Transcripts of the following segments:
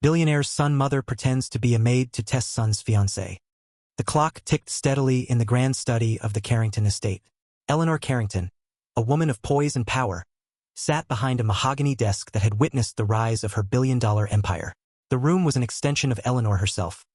Billionaire's son mother pretends to be a maid to test son's fiancée. The clock ticked steadily in the grand study of the Carrington estate. Eleanor Carrington, a woman of poise and power, sat behind a mahogany desk that had witnessed the rise of her billion-dollar empire. The room was an extension of Eleanor herself,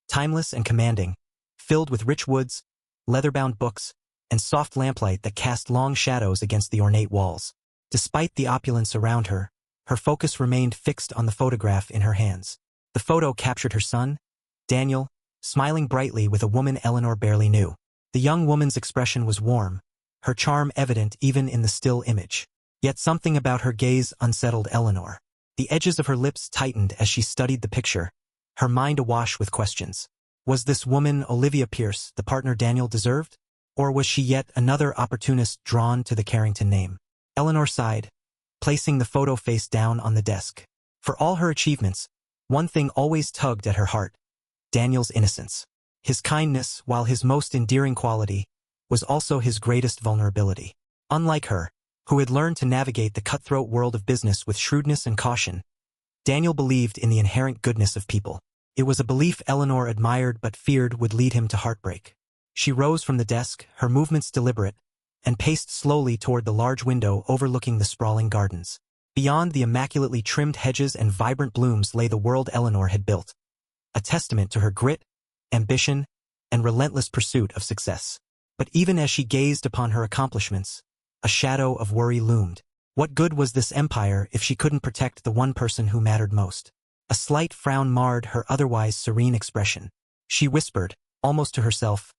timeless and commanding, filled with rich woods, leather-bound books, and soft lamplight that cast long shadows against the ornate walls. Despite the opulence around her, her focus remained fixed on the photograph in her hands. The photo captured her son, Daniel, smiling brightly with a woman Eleanor barely knew. The young woman's expression was warm, her charm evident even in the still image. Yet something about her gaze unsettled Eleanor. The edges of her lips tightened as she studied the picture, her mind awash with questions. Was this woman Olivia Pierce the partner Daniel deserved? Or was she yet another opportunist drawn to the Carrington name? Eleanor sighed, placing the photo face down on the desk. For all her achievements, one thing always tugged at her heart: Daniel's innocence. His kindness, while his most endearing quality, was also his greatest vulnerability. Unlike her, who had learned to navigate the cutthroat world of business with shrewdness and caution, Daniel believed in the inherent goodness of people. It was a belief Eleanor admired but feared would lead him to heartbreak. She rose from the desk, her movements deliberate, and paced slowly toward the large window overlooking the sprawling gardens. Beyond the immaculately trimmed hedges and vibrant blooms lay the world Eleanor had built, a testament to her grit, ambition, and relentless pursuit of success. But even as she gazed upon her accomplishments, a shadow of worry loomed. What good was this empire if she couldn't protect the one person who mattered most? A slight frown marred her otherwise serene expression. She whispered, almost to herself,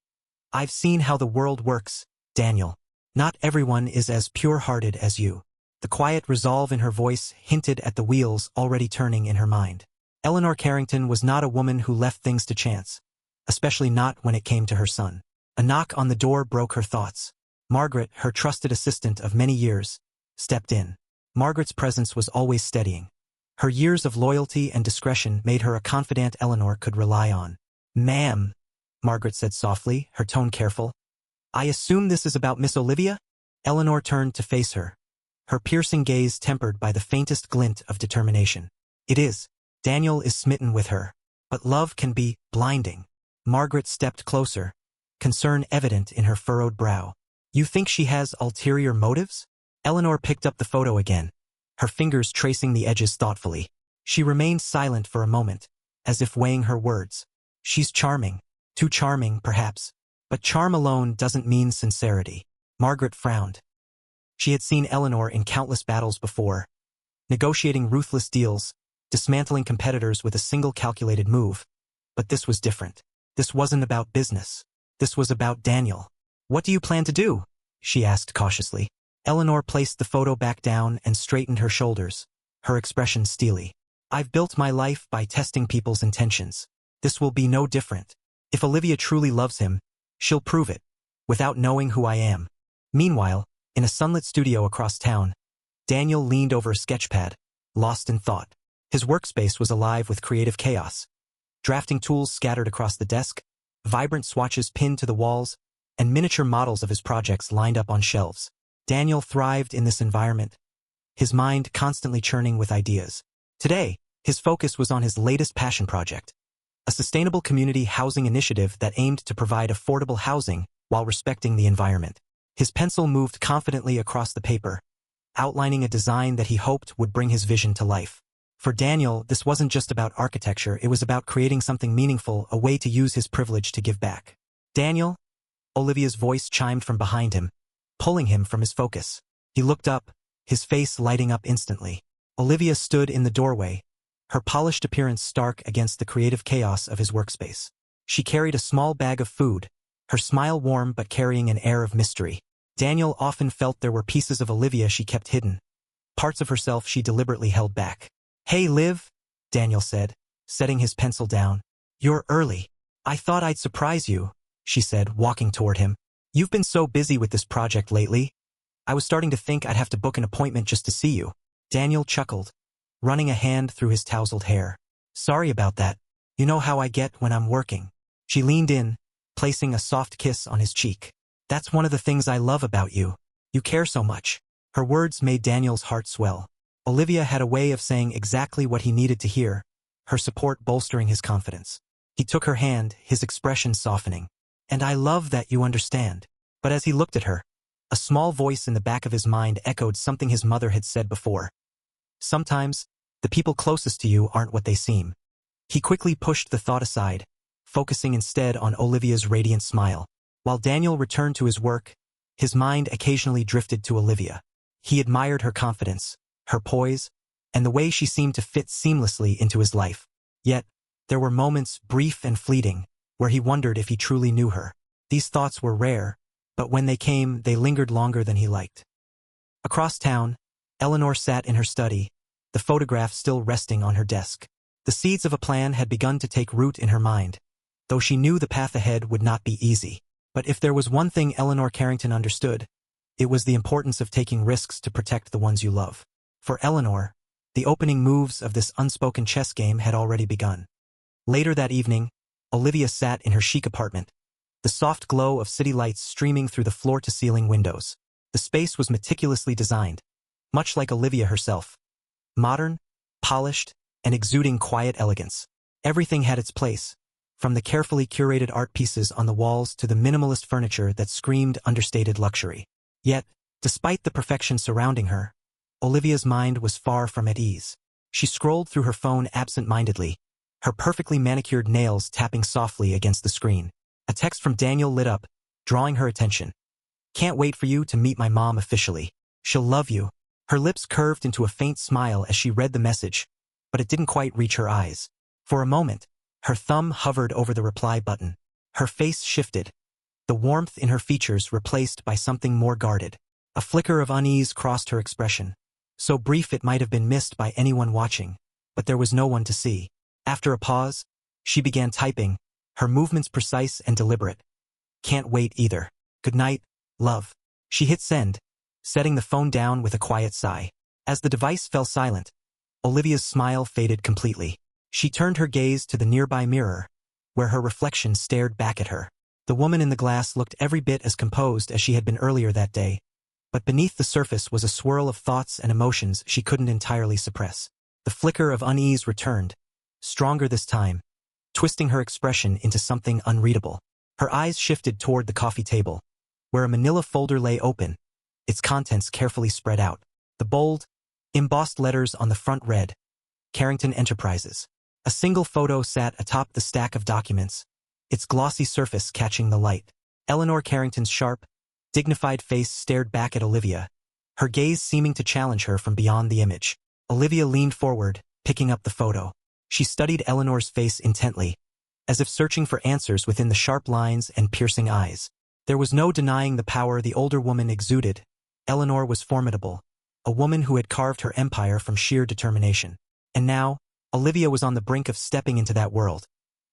"I've seen how the world works, Daniel. Not everyone is as pure-hearted as you." The quiet resolve in her voice hinted at the wheels already turning in her mind. Eleanor Carrington was not a woman who left things to chance, especially not when it came to her son. A knock on the door broke her thoughts. Margaret, her trusted assistant of many years, stepped in. Margaret's presence was always steadying. Her years of loyalty and discretion made her a confidant Eleanor could rely on. "Ma'am," Margaret said softly, her tone careful. "I assume this is about Miss Olivia?" Eleanor turned to face her, her piercing gaze tempered by the faintest glint of determination. "It is. Daniel is smitten with her. But love can be blinding." Margaret stepped closer, concern evident in her furrowed brow. "You think she has ulterior motives?" Eleanor picked up the photo again, her fingers tracing the edges thoughtfully. She remained silent for a moment, as if weighing her words. "She's charming. Too charming, perhaps. But charm alone doesn't mean sincerity." Margaret frowned. She had seen Eleanor in countless battles before, negotiating ruthless deals, dismantling competitors with a single calculated move. But this was different. This wasn't about business. This was about Daniel. "What do you plan to do?" she asked cautiously. Eleanor placed the photo back down and straightened her shoulders, her expression steely. "I've built my life by testing people's intentions. This will be no different. If Olivia truly loves him, she'll prove it, without knowing who I am." Meanwhile, in a sunlit studio across town, Daniel leaned over a sketchpad, lost in thought. His workspace was alive with creative chaos. Drafting tools scattered across the desk, vibrant swatches pinned to the walls, and miniature models of his projects lined up on shelves. Daniel thrived in this environment, his mind constantly churning with ideas. Today, his focus was on his latest passion project, a sustainable community housing initiative that aimed to provide affordable housing while respecting the environment. His pencil moved confidently across the paper, outlining a design that he hoped would bring his vision to life. For Daniel, this wasn't just about architecture, it was about creating something meaningful, a way to use his privilege to give back. "Daniel?" Olivia's voice chimed from behind him, pulling him from his focus. He looked up, his face lighting up instantly. Olivia stood in the doorway, her polished appearance stark against the creative chaos of his workspace. She carried a small bag of food, her smile warm but carrying an air of mystery. Daniel often felt there were pieces of Olivia she kept hidden, parts of herself she deliberately held back. "Hey, Liv," Daniel said, setting his pencil down. "You're early. I thought I'd surprise you," she said, walking toward him. "You've been so busy with this project lately. I was starting to think I'd have to book an appointment just to see you." Daniel chuckled, running a hand through his tousled hair. "Sorry about that. You know how I get when I'm working." She leaned in, placing a soft kiss on his cheek. "That's one of the things I love about you. You care so much." Her words made Daniel's heart swell. Olivia had a way of saying exactly what he needed to hear, her support bolstering his confidence. He took her hand, his expression softening. "And I love that you understand." But as he looked at her, a small voice in the back of his mind echoed something his mother had said before. "Sometimes, the people closest to you aren't what they seem." He quickly pushed the thought aside, focusing instead on Olivia's radiant smile. While Daniel returned to his work, his mind occasionally drifted to Olivia. He admired her confidence, her poise, and the way she seemed to fit seamlessly into his life. Yet, there were moments, brief and fleeting, where he wondered if he truly knew her. These thoughts were rare, but when they came, they lingered longer than he liked. Across town, Eleanor sat in her study, the photograph still resting on her desk. The seeds of a plan had begun to take root in her mind, though she knew the path ahead would not be easy. But if there was one thing Eleanor Carrington understood, it was the importance of taking risks to protect the ones you love. For Eleanor, the opening moves of this unspoken chess game had already begun. Later that evening, Olivia sat in her chic apartment, the soft glow of city lights streaming through the floor-to-ceiling windows. The space was meticulously designed, much like Olivia herself. Modern, polished, and exuding quiet elegance. Everything had its place, from the carefully curated art pieces on the walls to the minimalist furniture that screamed understated luxury. Yet, despite the perfection surrounding her, Olivia's mind was far from at ease. She scrolled through her phone absent-mindedly, her perfectly manicured nails tapping softly against the screen. A text from Daniel lit up, drawing her attention. "Can't wait for you to meet my mom officially. She'll love you." Her lips curved into a faint smile as she read the message, but it didn't quite reach her eyes. For a moment, her thumb hovered over the reply button. Her face shifted, the warmth in her features replaced by something more guarded. A flicker of unease crossed her expression, so brief it might have been missed by anyone watching, but there was no one to see. After a pause, she began typing, her movements precise and deliberate. "Can't wait either. Good night, love." She hit send, setting the phone down with a quiet sigh. As the device fell silent, Olivia's smile faded completely. She turned her gaze to the nearby mirror, where her reflection stared back at her. The woman in the glass looked every bit as composed as she had been earlier that day, but beneath the surface was a swirl of thoughts and emotions she couldn't entirely suppress. The flicker of unease returned, stronger this time, twisting her expression into something unreadable. Her eyes shifted toward the coffee table, where a manila folder lay open, its contents carefully spread out. The bold, embossed letters on the front read, "Carrington Enterprises." A single photo sat atop the stack of documents, its glossy surface catching the light. Eleanor Carrington's sharp, dignified face stared back at Olivia, her gaze seeming to challenge her from beyond the image. Olivia leaned forward, picking up the photo. She studied Eleanor's face intently, as if searching for answers within the sharp lines and piercing eyes. There was no denying the power the older woman exuded. Eleanor was formidable, a woman who had carved her empire from sheer determination. And now, Olivia was on the brink of stepping into that world,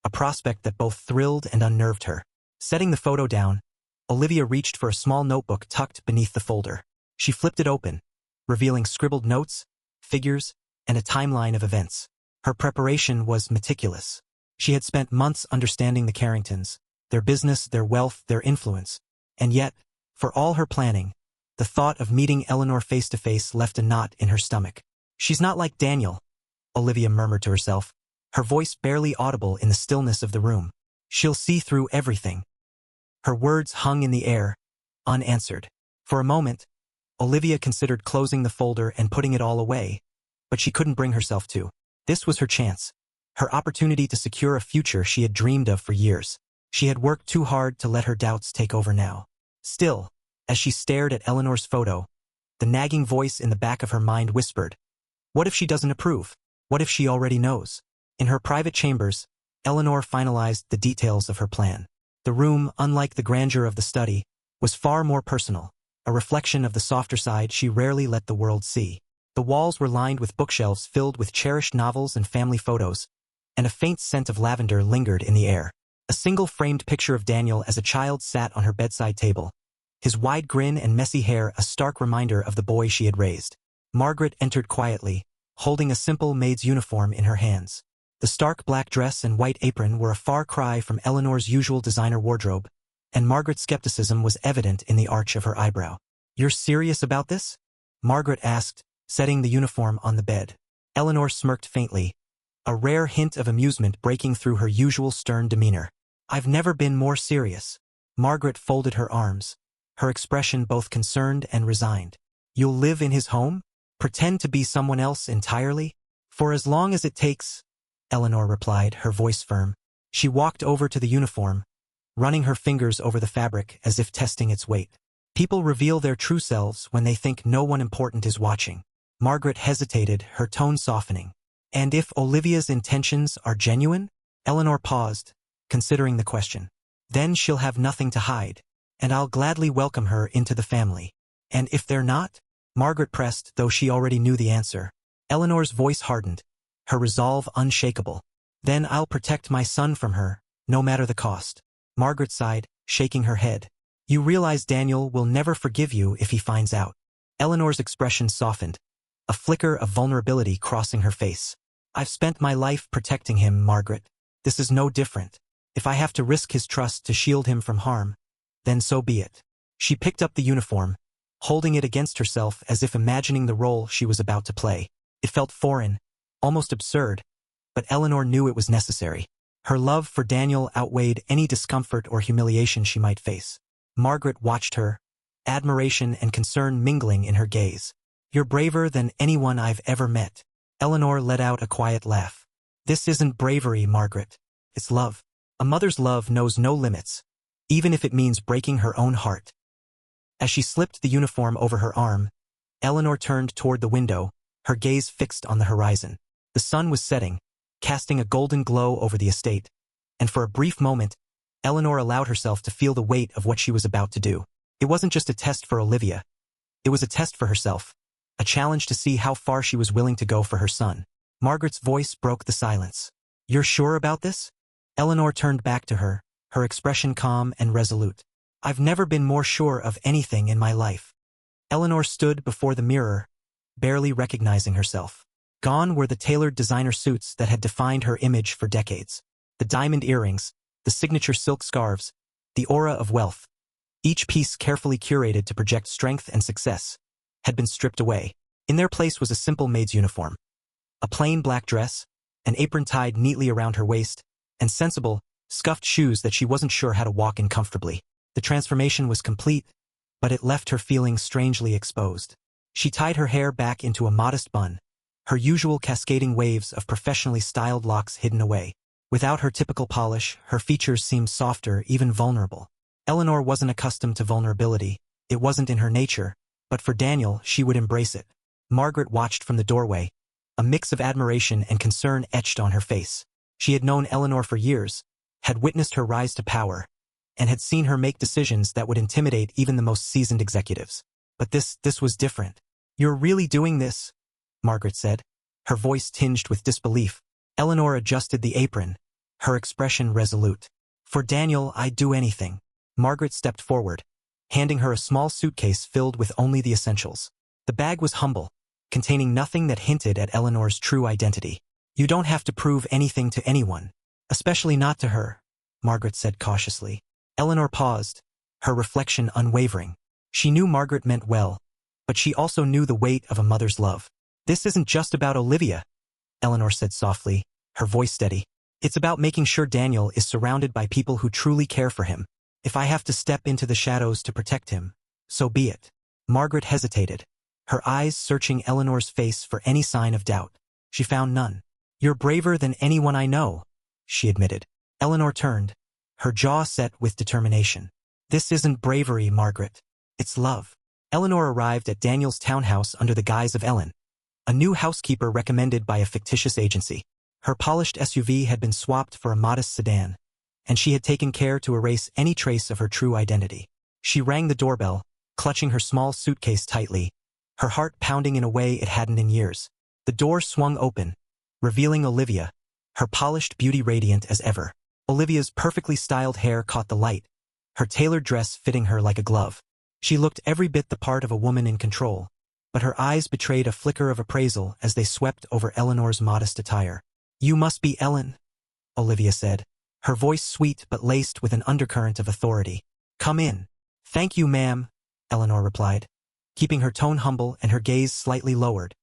a prospect that both thrilled and unnerved her. Setting the photo down, Olivia reached for a small notebook tucked beneath the folder. She flipped it open, revealing scribbled notes, figures, and a timeline of events. Her preparation was meticulous. She had spent months understanding the Carringtons, their business, their wealth, their influence. And yet, for all her planning, the thought of meeting Eleanor face-to-face left a knot in her stomach. "She's not like Daniel," Olivia murmured to herself, her voice barely audible in the stillness of the room. "She'll see through everything." Her words hung in the air, unanswered. For a moment, Olivia considered closing the folder and putting it all away, but she couldn't bring herself to. This was her chance, her opportunity to secure a future she had dreamed of for years. She had worked too hard to let her doubts take over now. Still, as she stared at Eleanor's photo, the nagging voice in the back of her mind whispered, "What if she doesn't approve? What if she already knows?" In her private chambers, Eleanor finalized the details of her plan. The room, unlike the grandeur of the study, was far more personal, a reflection of the softer side she rarely let the world see. The walls were lined with bookshelves filled with cherished novels and family photos, and a faint scent of lavender lingered in the air. A single framed picture of Daniel as a child sat on her bedside table, his wide grin and messy hair a stark reminder of the boy she had raised. Margaret entered quietly, holding a simple maid's uniform in her hands. The stark black dress and white apron were a far cry from Eleanor's usual designer wardrobe, and Margaret's skepticism was evident in the arch of her eyebrow. "You're serious about this?" Margaret asked, setting the uniform on the bed. Eleanor smirked faintly, a rare hint of amusement breaking through her usual stern demeanor. "I've never been more serious." Margaret folded her arms, her expression both concerned and resigned. "You'll live in his home? Pretend to be someone else entirely?" "For as long as it takes," Eleanor replied, her voice firm. She walked over to the uniform, running her fingers over the fabric as if testing its weight. "People reveal their true selves when they think no one important is watching." Margaret hesitated, her tone softening. "And if Olivia's intentions are genuine?" Eleanor paused, considering the question. "Then she'll have nothing to hide, and I'll gladly welcome her into the family." "And if they're not?" Margaret pressed, though she already knew the answer. Eleanor's voice hardened, her resolve unshakable. "Then I'll protect my son from her, no matter the cost." Margaret sighed, shaking her head. "You realize Daniel will never forgive you if he finds out." Eleanor's expression softened, a flicker of vulnerability crossing her face. "I've spent my life protecting him, Margaret. This is no different. If I have to risk his trust to shield him from harm, then so be it." She picked up the uniform, holding it against herself as if imagining the role she was about to play. It felt foreign, almost absurd, but Eleanor knew it was necessary. Her love for Daniel outweighed any discomfort or humiliation she might face. Margaret watched her, admiration and concern mingling in her gaze. "You're braver than anyone I've ever met." Eleanor let out a quiet laugh. "This isn't bravery, Margaret. It's love. A mother's love knows no limits, even if it means breaking her own heart." As she slipped the uniform over her arm, Eleanor turned toward the window, her gaze fixed on the horizon. The sun was setting, casting a golden glow over the estate, and for a brief moment, Eleanor allowed herself to feel the weight of what she was about to do. It wasn't just a test for Olivia. It was a test for herself, a challenge to see how far she was willing to go for her son. Margaret's voice broke the silence. "You're sure about this?" Eleanor turned back to her, her expression calm and resolute. "I've never been more sure of anything in my life." Eleanor stood before the mirror, barely recognizing herself. Gone were the tailored designer suits that had defined her image for decades. The diamond earrings, the signature silk scarves, the aura of wealth, each piece carefully curated to project strength and success, had been stripped away. In their place was a simple maid's uniform. A plain black dress, an apron tied neatly around her waist, and sensible, scuffed shoes that she wasn't sure how to walk in comfortably. The transformation was complete, but it left her feeling strangely exposed. She tied her hair back into a modest bun, her usual cascading waves of professionally styled locks hidden away. Without her typical polish, her features seemed softer, even vulnerable. Eleanor wasn't accustomed to vulnerability. It wasn't in her nature, but for Daniel, she would embrace it. Margaret watched from the doorway, a mix of admiration and concern etched on her face. She had known Eleanor for years, had witnessed her rise to power, and had seen her make decisions that would intimidate even the most seasoned executives. But this was different. "You're really doing this?" Margaret said, her voice tinged with disbelief. Eleanor adjusted the apron, her expression resolute. "For Daniel, I'd do anything." Margaret stepped forward, handing her a small suitcase filled with only the essentials. The bag was humble, containing nothing that hinted at Eleanor's true identity. "You don't have to prove anything to anyone, especially not to her," Margaret said cautiously. Eleanor paused, her reflection unwavering. She knew Margaret meant well, but she also knew the weight of a mother's love. "This isn't just about Olivia," Eleanor said softly, her voice steady. "It's about making sure Daniel is surrounded by people who truly care for him. If I have to step into the shadows to protect him, so be it." Margaret hesitated, her eyes searching Eleanor's face for any sign of doubt. She found none. "You're braver than anyone I know," she admitted. Eleanor turned, her jaw set with determination. "This isn't bravery, Margaret. It's love." Eleanor arrived at Daniel's townhouse under the guise of Ellen, a new housekeeper recommended by a fictitious agency. Her polished SUV had been swapped for a modest sedan, and she had taken care to erase any trace of her true identity. She rang the doorbell, clutching her small suitcase tightly, her heart pounding in a way it hadn't in years. The door swung open, revealing Olivia, her polished beauty radiant as ever. Olivia's perfectly styled hair caught the light, her tailored dress fitting her like a glove. She looked every bit the part of a woman in control, but her eyes betrayed a flicker of appraisal as they swept over Eleanor's modest attire. "You must be Ellen," Olivia said, her voice sweet but laced with an undercurrent of authority. "Come in." "Thank you, ma'am," Eleanor replied, keeping her tone humble and her gaze slightly lowered.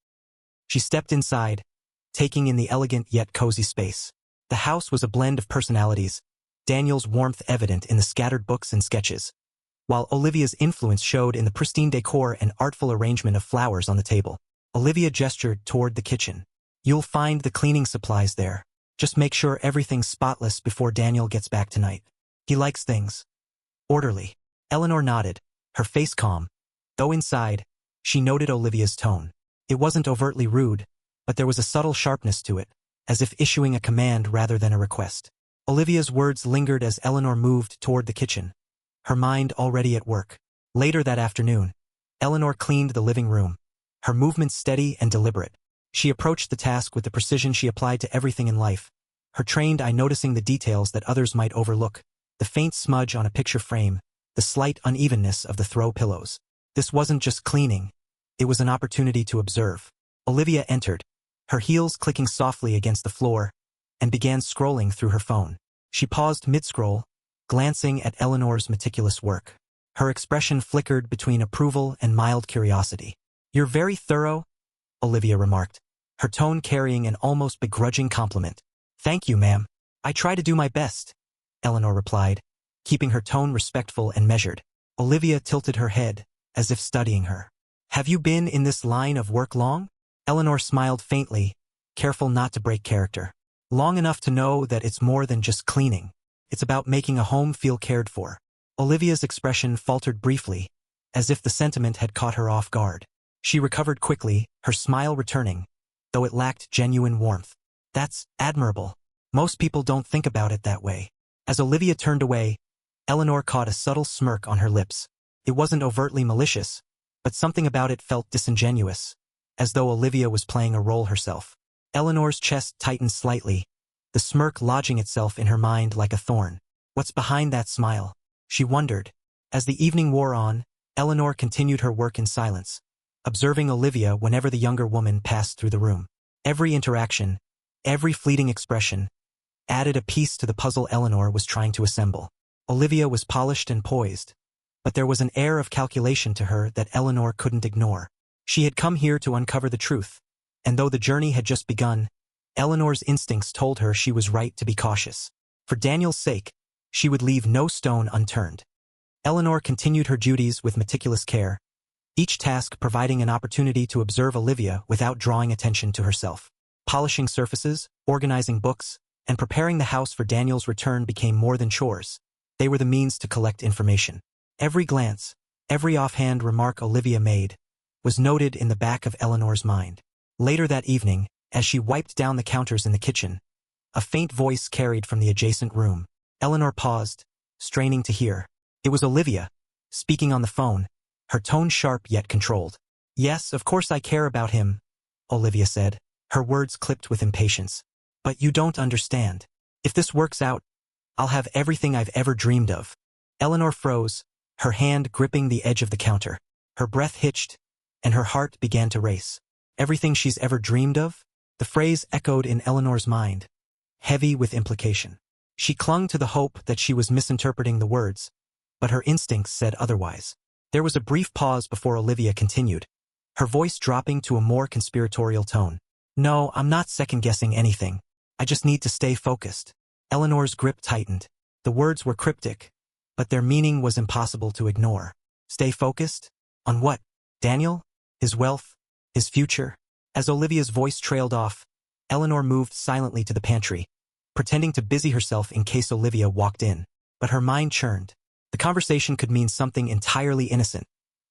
She stepped inside, taking in the elegant yet cozy space. The house was a blend of personalities, Daniel's warmth evident in the scattered books and sketches, while Olivia's influence showed in the pristine decor and artful arrangement of flowers on the table. Olivia gestured toward the kitchen. "You'll find the cleaning supplies there. Just make sure everything's spotless before Daniel gets back tonight. He likes things orderly." Eleanor nodded, her face calm, though inside, she noted Olivia's tone. It wasn't overtly rude, but there was a subtle sharpness to it, as if issuing a command rather than a request. Olivia's words lingered as Eleanor moved toward the kitchen, her mind already at work. Later that afternoon, Eleanor cleaned the living room, her movements steady and deliberate. She approached the task with the precision she applied to everything in life, her trained eye noticing the details that others might overlook, the faint smudge on a picture frame, the slight unevenness of the throw pillows. This wasn't just cleaning, it was an opportunity to observe. Olivia entered, her heels clicking softly against the floor, and began scrolling through her phone. She paused mid-scroll, glancing at Eleanor's meticulous work. Her expression flickered between approval and mild curiosity. "You're very thorough," Olivia remarked, her tone carrying an almost begrudging compliment. "Thank you, ma'am. I try to do my best," Eleanor replied, keeping her tone respectful and measured. Olivia tilted her head, as if studying her. "Have you been in this line of work long?" Eleanor smiled faintly, careful not to break character. "Long enough to know that it's more than just cleaning. It's about making a home feel cared for." Olivia's expression faltered briefly, as if the sentiment had caught her off guard. She recovered quickly, her smile returning, though it lacked genuine warmth. "That's admirable. Most people don't think about it that way." As Olivia turned away, Eleanor caught a subtle smirk on her lips. It wasn't overtly malicious, but something about it felt disingenuous, as though Olivia was playing a role herself. Eleanor's chest tightened slightly, the smirk lodging itself in her mind like a thorn. What's behind that smile? She wondered. As the evening wore on, Eleanor continued her work in silence, observing Olivia whenever the younger woman passed through the room. Every interaction, every fleeting expression, added a piece to the puzzle Eleanor was trying to assemble. Olivia was polished and poised, but there was an air of calculation to her that Eleanor couldn't ignore. She had come here to uncover the truth, and though the journey had just begun, Eleanor's instincts told her she was right to be cautious. For Daniel's sake, she would leave no stone unturned. Eleanor continued her duties with meticulous care, each task providing an opportunity to observe Olivia without drawing attention to herself. Polishing surfaces, organizing books, and preparing the house for Daniel's return became more than chores. They were the means to collect information. Every glance, every offhand remark Olivia made, was noted in the back of Eleanor's mind. Later that evening, as she wiped down the counters in the kitchen, a faint voice carried from the adjacent room. Eleanor paused, straining to hear. It was Olivia, speaking on the phone, her tone sharp yet controlled. "Yes, of course I care about him," Olivia said, her words clipped with impatience. "But you don't understand. If this works out, I'll have everything I've ever dreamed of." Eleanor froze, her hand gripping the edge of the counter. Her breath hitched, and her heart began to race. Everything she's ever dreamed of? The phrase echoed in Eleanor's mind, heavy with implication. She clung to the hope that she was misinterpreting the words, but her instincts said otherwise. There was a brief pause before Olivia continued, her voice dropping to a more conspiratorial tone. "No, I'm not second-guessing anything. I just need to stay focused." Eleanor's grip tightened. The words were cryptic, but their meaning was impossible to ignore. Stay focused? On what? Daniel? His wealth? His future? As Olivia's voice trailed off, Eleanor moved silently to the pantry, pretending to busy herself in case Olivia walked in. But her mind churned. The conversation could mean something entirely innocent,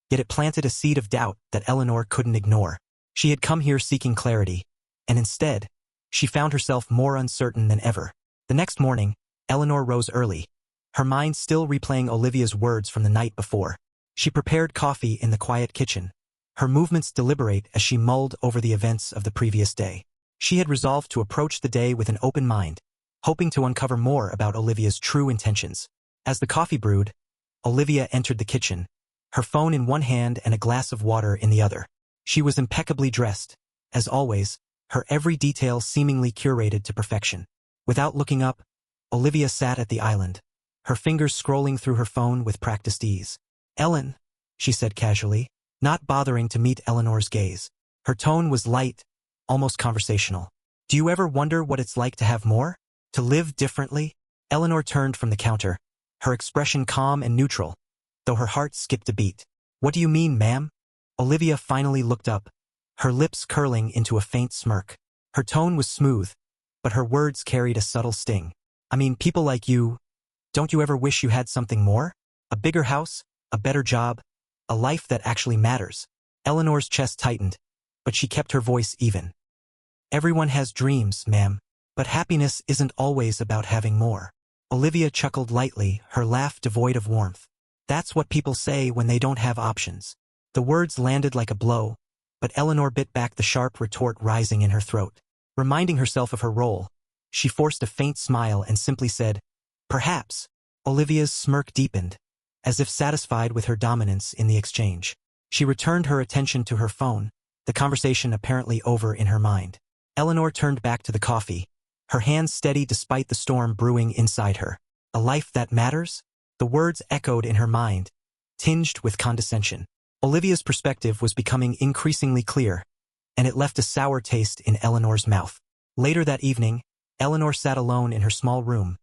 yet it planted a seed of doubt that Eleanor couldn't ignore. She had come here seeking clarity, and instead, she found herself more uncertain than ever. The next morning, Eleanor rose early, her mind still replaying Olivia's words from the night before. She prepared coffee in the quiet kitchen, her movements deliberate as she mulled over the events of the previous day. She had resolved to approach the day with an open mind, hoping to uncover more about Olivia's true intentions. As the coffee brewed, Olivia entered the kitchen, her phone in one hand and a glass of water in the other. She was impeccably dressed, as always, her every detail seemingly curated to perfection. Without looking up, Olivia sat at the island, her fingers scrolling through her phone with practiced ease. "Ellen," she said casually, not bothering to meet Eleanor's gaze. Her tone was light, almost conversational. Do you ever wonder what it's like to have more? To live differently? Eleanor turned from the counter, her expression calm and neutral, though her heart skipped a beat. What do you mean, ma'am? Olivia finally looked up, her lips curling into a faint smirk. Her tone was smooth, but her words carried a subtle sting. I mean, people like you, don't you ever wish you had something more? A bigger house, a better job, a life that actually matters. Eleanor's chest tightened, but she kept her voice even. Everyone has dreams, ma'am, but happiness isn't always about having more. Olivia chuckled lightly, her laugh devoid of warmth. That's what people say when they don't have options. The words landed like a blow, but Eleanor bit back the sharp retort rising in her throat. Reminding herself of her role, she forced a faint smile and simply said, "Perhaps." Olivia's smirk deepened, as if satisfied with her dominance in the exchange. She returned her attention to her phone, the conversation apparently over in her mind. Eleanor turned back to the coffee, her hands steady despite the storm brewing inside her. A life that matters? The words echoed in her mind, tinged with condescension. Olivia's perspective was becoming increasingly clear, and it left a sour taste in Eleanor's mouth. Later that evening, Eleanor sat alone in her small room,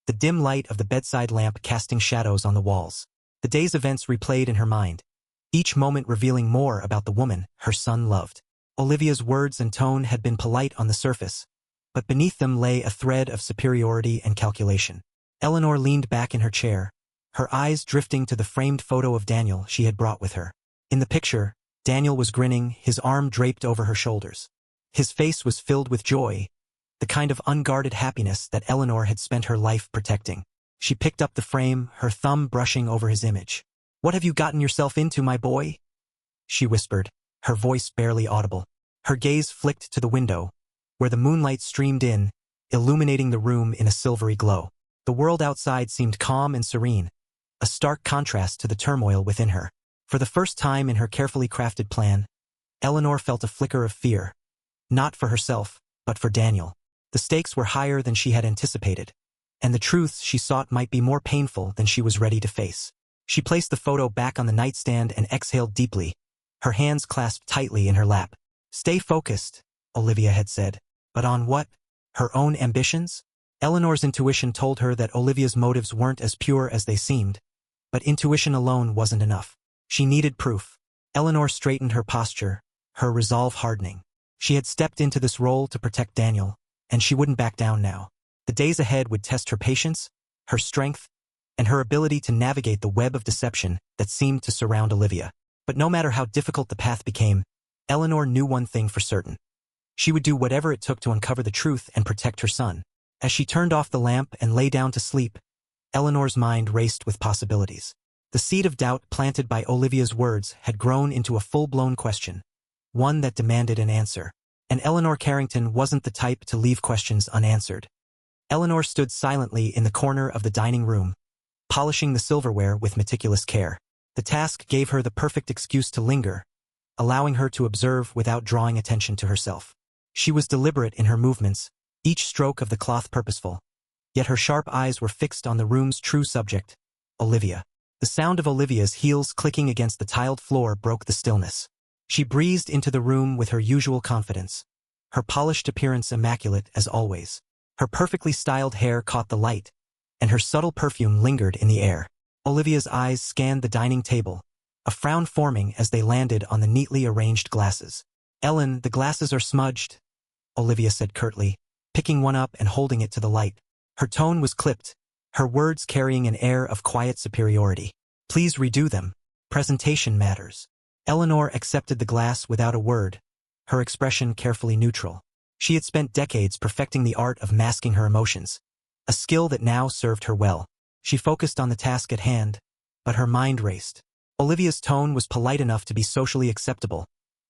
the dim light of the bedside lamp casting shadows on the walls. The day's events replayed in her mind, each moment revealing more about the woman her son loved. Olivia's words and tone had been polite on the surface, but beneath them lay a thread of superiority and calculation. Eleanor leaned back in her chair, her eyes drifting to the framed photo of Daniel she had brought with her. In the picture, Daniel was grinning, his arm draped over her shoulders. His face was filled with joy, the kind of unguarded happiness that Eleanor had spent her life protecting. She picked up the frame, her thumb brushing over his image. "What have you gotten yourself into, my boy?" she whispered, her voice barely audible. Her gaze flicked to the window, where the moonlight streamed in, illuminating the room in a silvery glow. The world outside seemed calm and serene, a stark contrast to the turmoil within her. For the first time in her carefully crafted plan, Eleanor felt a flicker of fear, not for herself, but for Daniel. The stakes were higher than she had anticipated, and the truths she sought might be more painful than she was ready to face. She placed the photo back on the nightstand and exhaled deeply, her hands clasped tightly in her lap. "Stay focused," Olivia had said. But on what? Her own ambitions? Eleanor's intuition told her that Olivia's motives weren't as pure as they seemed, but intuition alone wasn't enough. She needed proof. Eleanor straightened her posture, her resolve hardening. She had stepped into this role to protect Daniel, and she wouldn't back down now. The days ahead would test her patience, her strength, and her ability to navigate the web of deception that seemed to surround Olivia. But no matter how difficult the path became, Eleanor knew one thing for certain. She would do whatever it took to uncover the truth and protect her son. As she turned off the lamp and lay down to sleep, Eleanor's mind raced with possibilities. The seed of doubt planted by Olivia's words had grown into a full-blown question, one that demanded an answer. And Eleanor Carrington wasn't the type to leave questions unanswered. Eleanor stood silently in the corner of the dining room, polishing the silverware with meticulous care. The task gave her the perfect excuse to linger, allowing her to observe without drawing attention to herself. She was deliberate in her movements, each stroke of the cloth purposeful, yet her sharp eyes were fixed on the room's true subject, Olivia. The sound of Olivia's heels clicking against the tiled floor broke the stillness. She breezed into the room with her usual confidence, her polished appearance immaculate as always. Her perfectly styled hair caught the light, and her subtle perfume lingered in the air. Olivia's eyes scanned the dining table, a frown forming as they landed on the neatly arranged glasses. "Ellen, the glasses are smudged," Olivia said curtly, picking one up and holding it to the light. Her tone was clipped, her words carrying an air of quiet superiority. "Please redo them. Presentation matters." Eleanor accepted the glass without a word, her expression carefully neutral. She had spent decades perfecting the art of masking her emotions, a skill that now served her well. She focused on the task at hand, but her mind raced. Olivia's tone was polite enough to be socially acceptable,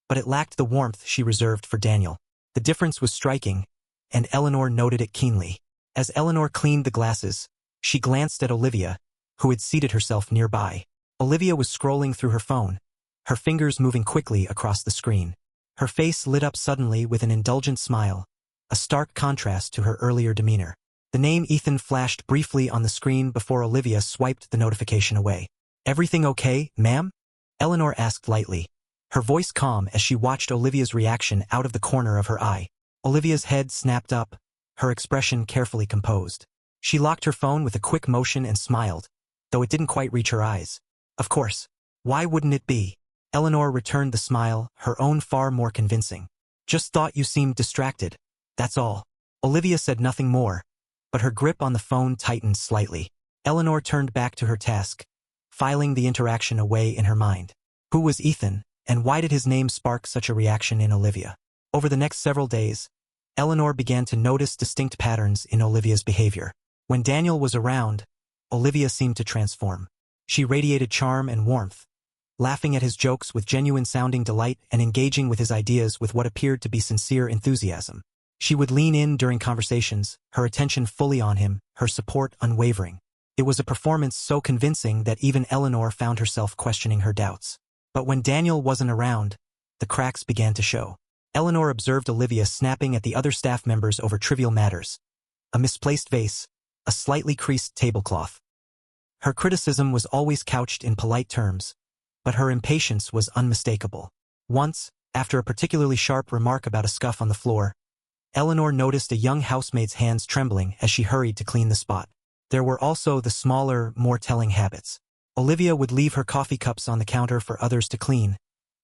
but it lacked the warmth she reserved for Daniel. The difference was striking, and Eleanor noted it keenly. As Eleanor cleaned the glasses, she glanced at Olivia, who had seated herself nearby. Olivia was scrolling through her phone, her fingers moving quickly across the screen. Her face lit up suddenly with an indulgent smile, a stark contrast to her earlier demeanor. The name Ethan flashed briefly on the screen before Olivia swiped the notification away. "Everything okay, ma'am?" Eleanor asked lightly, her voice calm as she watched Olivia's reaction out of the corner of her eye. Olivia's head snapped up, her expression carefully composed. She locked her phone with a quick motion and smiled, though it didn't quite reach her eyes. Of course. Why wouldn't it be? Eleanor returned the smile, her own far more convincing. Just thought you seemed distracted. That's all. Olivia said nothing more, but her grip on the phone tightened slightly. Eleanor turned back to her task, filing the interaction away in her mind. Who was Ethan, and why did his name spark such a reaction in Olivia? Over the next several days, Eleanor began to notice distinct patterns in Olivia's behavior. When Daniel was around, Olivia seemed to transform. She radiated charm and warmth, laughing at his jokes with genuine-sounding delight and engaging with his ideas with what appeared to be sincere enthusiasm. She would lean in during conversations, her attention fully on him, her support unwavering. It was a performance so convincing that even Eleanor found herself questioning her doubts. But when Daniel wasn't around, the cracks began to show. Eleanor observed Olivia snapping at the other staff members over trivial matters. A misplaced vase, a slightly creased tablecloth. Her criticism was always couched in polite terms, but her impatience was unmistakable. Once, after a particularly sharp remark about a scuff on the floor, Eleanor noticed a young housemaid's hands trembling as she hurried to clean the spot. There were also the smaller, more telling habits. Olivia would leave her coffee cups on the counter for others to clean,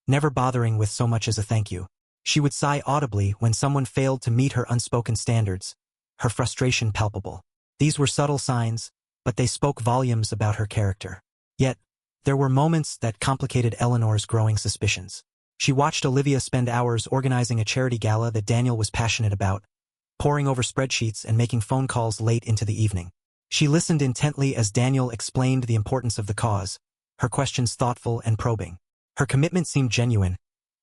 never bothering with so much as a thank you. She would sigh audibly when someone failed to meet her unspoken standards, her frustration palpable. These were subtle signs, but they spoke volumes about her character. Yet, there were moments that complicated Eleanor's growing suspicions. She watched Olivia spend hours organizing a charity gala that Daniel was passionate about, poring over spreadsheets and making phone calls late into the evening. She listened intently as Daniel explained the importance of the cause, her questions thoughtful and probing. Her commitment seemed genuine,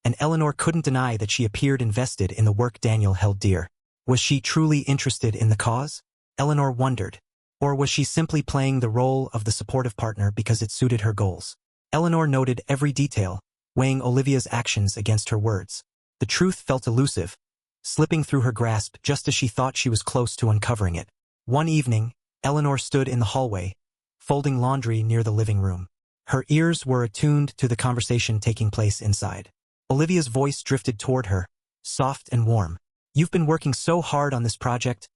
and Eleanor couldn't deny that she appeared invested in the work Daniel held dear. Was she truly interested in the cause? Eleanor wondered. Or was she simply playing the role of the supportive partner because it suited her goals? Eleanor noted every detail, weighing Olivia's actions against her words. The truth felt elusive, slipping through her grasp just as she thought she was close to uncovering it. One evening, Eleanor stood in the hallway, folding laundry near the living room. Her ears were attuned to the conversation taking place inside. Olivia's voice drifted toward her, soft and warm. "You've been working so hard on this project,"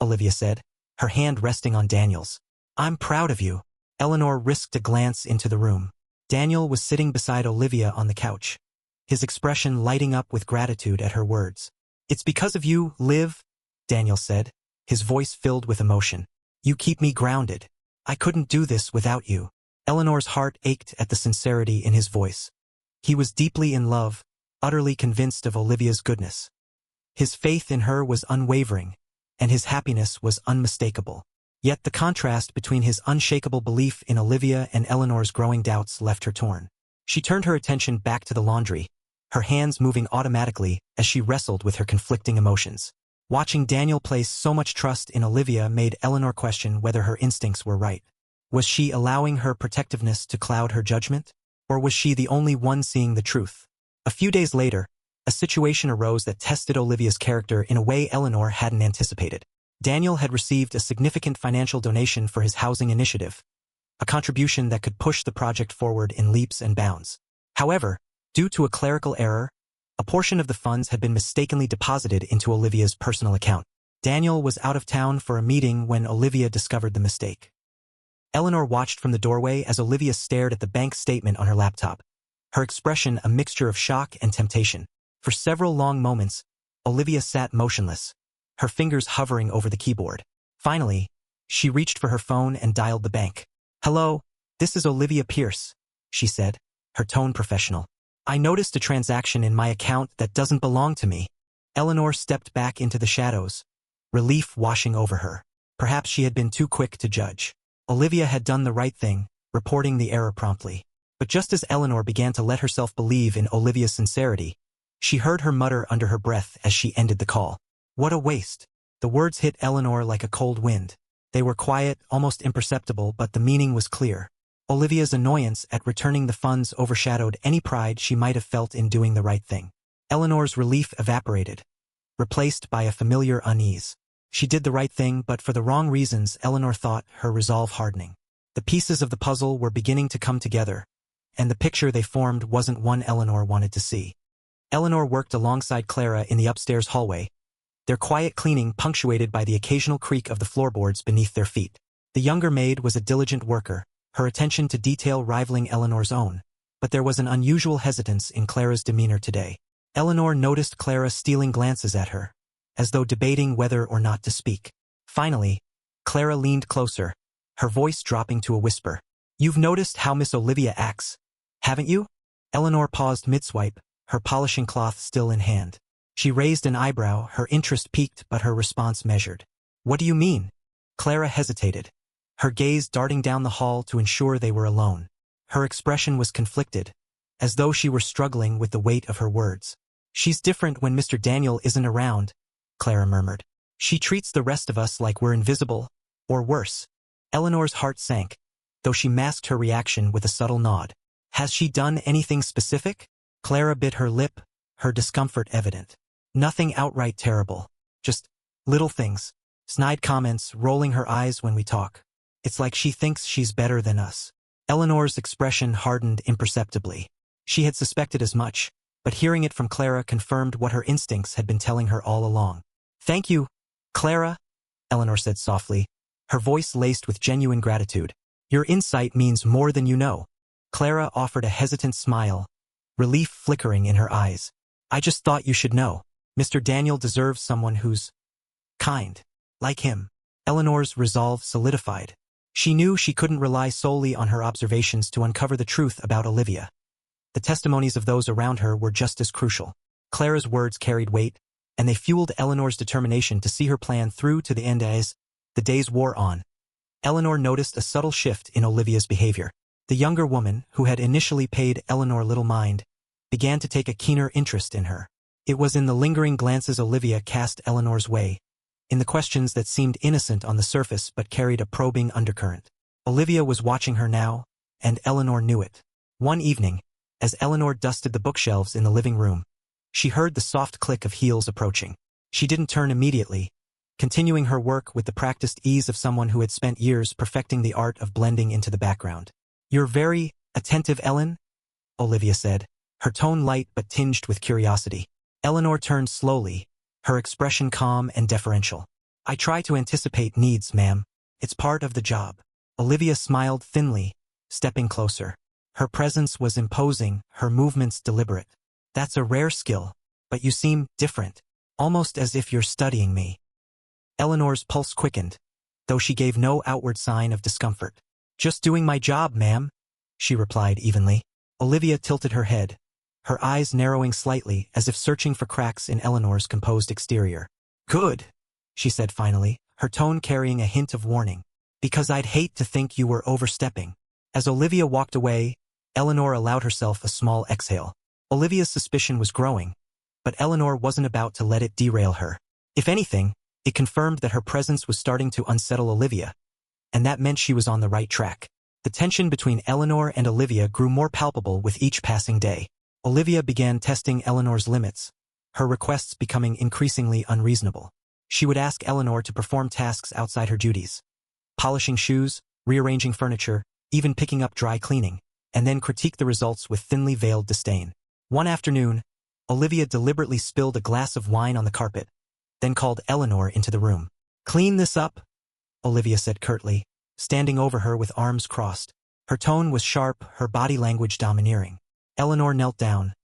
Olivia said, her hand resting on Daniel's. "I'm proud of you." Eleanor risked a glance into the room. Daniel was sitting beside Olivia on the couch, his expression lighting up with gratitude at her words. "It's because of you, Liv," Daniel said, his voice filled with emotion. "You keep me grounded. I couldn't do this without you." Eleanor's heart ached at the sincerity in his voice. He was deeply in love, utterly convinced of Olivia's goodness. His faith in her was unwavering, and his happiness was unmistakable. Yet the contrast between his unshakable belief in Olivia and Eleanor's growing doubts left her torn. She turned her attention back to the laundry, her hands moving automatically as she wrestled with her conflicting emotions. Watching Daniel place so much trust in Olivia made Eleanor question whether her instincts were right. Was she allowing her protectiveness to cloud her judgment? Or was she the only one seeing the truth? A few days later, a situation arose that tested Olivia's character in a way Eleanor hadn't anticipated. Daniel had received a significant financial donation for his housing initiative, a contribution that could push the project forward in leaps and bounds. However, due to a clerical error, a portion of the funds had been mistakenly deposited into Olivia's personal account. Daniel was out of town for a meeting when Olivia discovered the mistake. Eleanor watched from the doorway as Olivia stared at the bank statement on her laptop, her expression a mixture of shock and temptation. For several long moments, Olivia sat motionless, her fingers hovering over the keyboard. Finally, she reached for her phone and dialed the bank. "Hello, this is Olivia Pierce," she said, her tone professional. "I noticed a transaction in my account that doesn't belong to me." Eleanor stepped back into the shadows, relief washing over her. Perhaps she had been too quick to judge. Olivia had done the right thing, reporting the error promptly. But just as Eleanor began to let herself believe in Olivia's sincerity, she heard her mutter under her breath as she ended the call. "What a waste." The words hit Eleanor like a cold wind. They were quiet, almost imperceptible, but the meaning was clear. Olivia's annoyance at returning the funds overshadowed any pride she might have felt in doing the right thing. Eleanor's relief evaporated, replaced by a familiar unease. She did the right thing, but for the wrong reasons, Eleanor thought, her resolve hardening. The pieces of the puzzle were beginning to come together, and the picture they formed wasn't one Eleanor wanted to see. Eleanor worked alongside Clara in the upstairs hallway, their quiet cleaning punctuated by the occasional creak of the floorboards beneath their feet. The younger maid was a diligent worker, her attention to detail rivaling Eleanor's own. But there was an unusual hesitance in Clara's demeanor today. Eleanor noticed Clara stealing glances at her, as though debating whether or not to speak. Finally, Clara leaned closer, her voice dropping to a whisper. "You've noticed how Miss Olivia acts, haven't you?" Eleanor paused mid-swipe, her polishing cloth still in hand. She raised an eyebrow, her interest piqued but her response measured. "What do you mean?" Clara hesitated, her gaze darting down the hall to ensure they were alone. Her expression was conflicted, as though she were struggling with the weight of her words. "She's different when Mr. Daniel isn't around," Clara murmured. "She treats the rest of us like we're invisible, or worse." Eleanor's heart sank, though she masked her reaction with a subtle nod. "Has she done anything specific?" Clara bit her lip, her discomfort evident. "Nothing outright terrible. Just little things. Snide comments, rolling her eyes when we talk. It's like she thinks she's better than us." Eleanor's expression hardened imperceptibly. She had suspected as much, but hearing it from Clara confirmed what her instincts had been telling her all along. "Thank you, Clara," Eleanor said softly, her voice laced with genuine gratitude. "Your insight means more than you know." Clara offered a hesitant smile, relief flickering in her eyes. "I just thought you should know. Mr. Daniel deserves someone who's kind, like him." Eleanor's resolve solidified. She knew she couldn't rely solely on her observations to uncover the truth about Olivia. The testimonies of those around her were just as crucial. Clara's words carried weight, and they fueled Eleanor's determination to see her plan through to the end as the days wore on. Eleanor noticed a subtle shift in Olivia's behavior. The younger woman, who had initially paid Eleanor little mind, began to take a keener interest in her. It was in the lingering glances Olivia cast Eleanor's way, in the questions that seemed innocent on the surface but carried a probing undercurrent. Olivia was watching her now, and Eleanor knew it. One evening, as Eleanor dusted the bookshelves in the living room, she heard the soft click of heels approaching. She didn't turn immediately, continuing her work with the practiced ease of someone who had spent years perfecting the art of blending into the background. "You're very attentive, Ellen," Olivia said, her tone light but tinged with curiosity. Eleanor turned slowly, her expression calm and deferential. "I try to anticipate needs, ma'am. It's part of the job." Olivia smiled thinly, stepping closer. Her presence was imposing, her movements deliberate. "That's a rare skill, but you seem different, almost as if you're studying me." Eleanor's pulse quickened, though she gave no outward sign of discomfort. "Just doing my job, ma'am," she replied evenly. Olivia tilted her head, her eyes narrowing slightly as if searching for cracks in Eleanor's composed exterior. "Good," she said finally, her tone carrying a hint of warning. "Because I'd hate to think you were overstepping." As Olivia walked away, Eleanor allowed herself a small exhale. Olivia's suspicion was growing, but Eleanor wasn't about to let it derail her. If anything, it confirmed that her presence was starting to unsettle Olivia, and that meant she was on the right track. The tension between Eleanor and Olivia grew more palpable with each passing day. Olivia began testing Eleanor's limits, her requests becoming increasingly unreasonable. She would ask Eleanor to perform tasks outside her duties, polishing shoes, rearranging furniture, even picking up dry cleaning, and then critique the results with thinly veiled disdain. One afternoon, Olivia deliberately spilled a glass of wine on the carpet, then called Eleanor into the room. "Clean this up," Olivia said curtly, standing over her with arms crossed. Her tone was sharp, her body language domineering. Eleanor knelt down,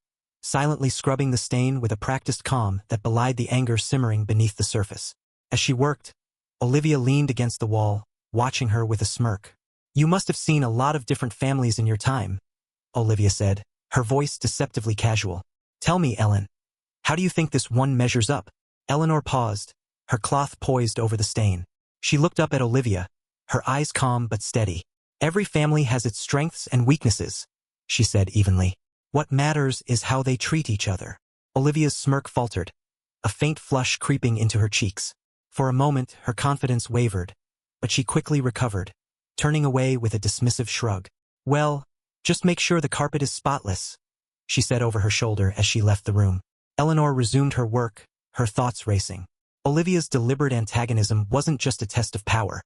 silently scrubbing the stain with a practiced calm that belied the anger simmering beneath the surface. As she worked, Olivia leaned against the wall, watching her with a smirk. "You must have seen a lot of different families in your time," Olivia said, her voice deceptively casual. "Tell me, Ellen, how do you think this one measures up?" Eleanor paused, her cloth poised over the stain. She looked up at Olivia, her eyes calm but steady. "Every family has its strengths and weaknesses," she said evenly. "What matters is how they treat each other." Olivia's smirk faltered, a faint flush creeping into her cheeks. For a moment, her confidence wavered, but she quickly recovered, turning away with a dismissive shrug. "Well, just make sure the carpet is spotless," she said over her shoulder as she left the room. Eleanor resumed her work, her thoughts racing. Olivia's deliberate antagonism wasn't just a test of power.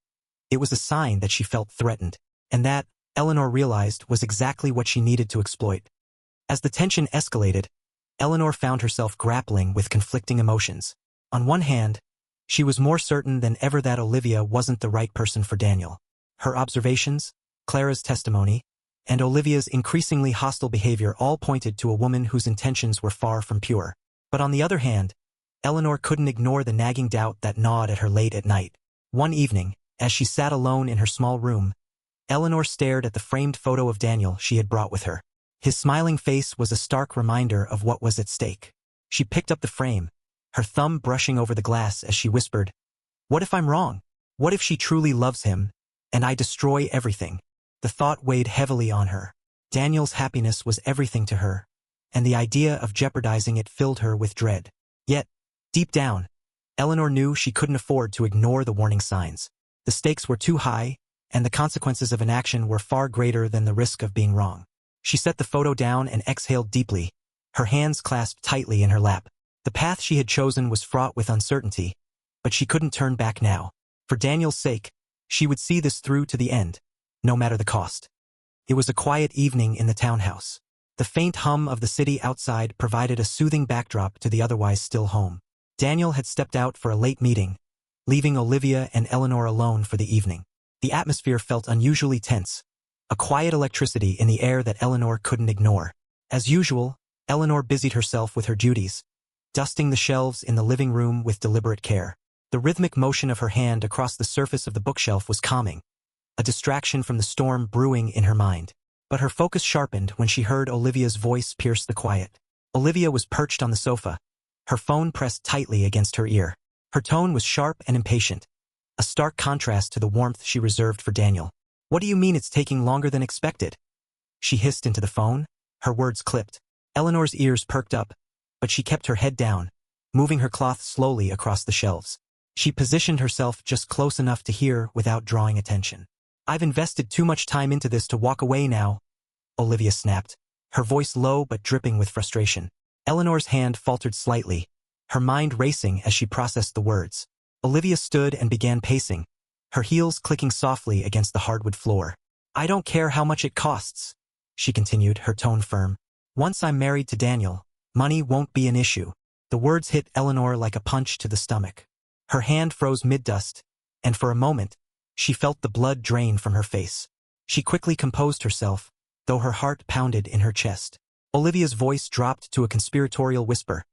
It was a sign that she felt threatened, and that, Eleanor realized, was exactly what she needed to exploit. As the tension escalated, Eleanor found herself grappling with conflicting emotions. On one hand, she was more certain than ever that Olivia wasn't the right person for Daniel. Her observations, Clara's testimony, and Olivia's increasingly hostile behavior all pointed to a woman whose intentions were far from pure. But on the other hand, Eleanor couldn't ignore the nagging doubt that gnawed at her late at night. One evening, as she sat alone in her small room, Eleanor stared at the framed photo of Daniel she had brought with her. His smiling face was a stark reminder of what was at stake. She picked up the frame, her thumb brushing over the glass as she whispered, "What if I'm wrong? What if she truly loves him, and I destroy everything?" The thought weighed heavily on her. Daniel's happiness was everything to her, and the idea of jeopardizing it filled her with dread. Yet, deep down, Eleanor knew she couldn't afford to ignore the warning signs. The stakes were too high, and the consequences of inaction were far greater than the risk of being wrong. She set the photo down and exhaled deeply, her hands clasped tightly in her lap. The path she had chosen was fraught with uncertainty, but she couldn't turn back now. For Daniel's sake, she would see this through to the end, no matter the cost. It was a quiet evening in the townhouse. The faint hum of the city outside provided a soothing backdrop to the otherwise still home. Daniel had stepped out for a late meeting, leaving Olivia and Eleanor alone for the evening. The atmosphere felt unusually tense, a quiet electricity in the air that Eleanor couldn't ignore. As usual, Eleanor busied herself with her duties, dusting the shelves in the living room with deliberate care. The rhythmic motion of her hand across the surface of the bookshelf was calming, a distraction from the storm brewing in her mind. But her focus sharpened when she heard Olivia's voice pierce the quiet. Olivia was perched on the sofa, her phone pressed tightly against her ear. Her tone was sharp and impatient, a stark contrast to the warmth she reserved for Daniel. "What do you mean it's taking longer than expected?" she hissed into the phone, her words clipped. Eleanor's ears perked up, but she kept her head down, moving her cloth slowly across the shelves. She positioned herself just close enough to hear without drawing attention. "I've invested too much time into this to walk away now," Olivia snapped, her voice low but dripping with frustration. Eleanor's hand faltered slightly, her mind racing as she processed the words. Olivia stood and began pacing, her heels clicking softly against the hardwood floor. "I don't care how much it costs," she continued, her tone firm. "Once I'm married to Daniel, money won't be an issue." The words hit Eleanor like a punch to the stomach. Her hand froze mid-dust, and for a moment, she felt the blood drain from her face. She quickly composed herself, though her heart pounded in her chest. Olivia's voice dropped to a conspiratorial whisper,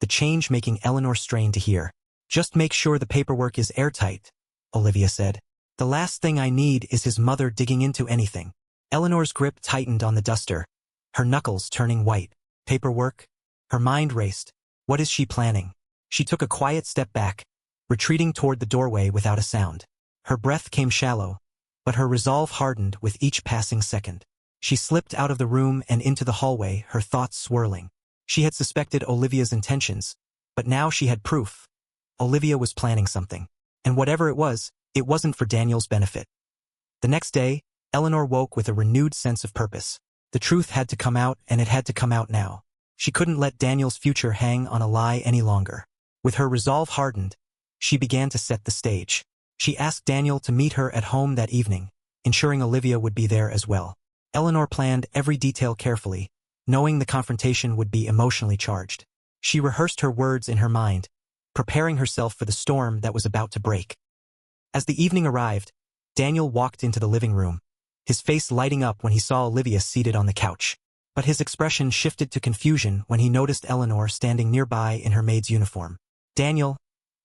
the change making Eleanor strain to hear. "Just make sure the paperwork is airtight," Olivia said. "The last thing I need is his mother digging into anything." Eleanor's grip tightened on the duster, her knuckles turning white. Paperwork? Her mind raced. What is she planning? She took a quiet step back, retreating toward the doorway without a sound. Her breath came shallow, but her resolve hardened with each passing second. She slipped out of the room and into the hallway, her thoughts swirling. She had suspected Olivia's intentions, but now she had proof. Olivia was planning something, and whatever it wasn't for Daniel's benefit. The next day, Eleanor woke with a renewed sense of purpose. The truth had to come out, and it had to come out now. She couldn't let Daniel's future hang on a lie any longer. With her resolve hardened, she began to set the stage. She asked Daniel to meet her at home that evening, ensuring Olivia would be there as well. Eleanor planned every detail carefully, knowing the confrontation would be emotionally charged. She rehearsed her words in her mind, preparing herself for the storm that was about to break. As the evening arrived, Daniel walked into the living room, his face lighting up when he saw Olivia seated on the couch. But his expression shifted to confusion when he noticed Eleanor standing nearby in her maid's uniform. "Daniel,"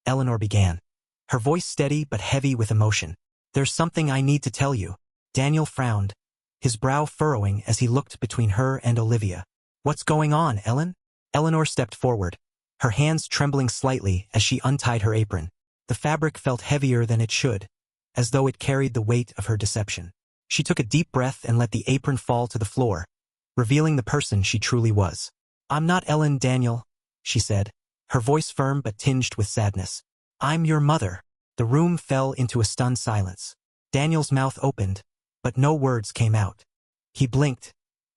Eleanor began, her voice steady but heavy with emotion. "There's something I need to tell you." Daniel frowned, his brow furrowing as he looked between her and Olivia. "What's going on, Ellen?" Eleanor stepped forward, her hands trembling slightly as she untied her apron. The fabric felt heavier than it should, as though it carried the weight of her deception. She took a deep breath and let the apron fall to the floor, revealing the person she truly was. "I'm not Ellen, Daniel," she said, her voice firm but tinged with sadness. "I'm your mother." The room fell into a stunned silence. Daniel's mouth opened, but no words came out. He blinked,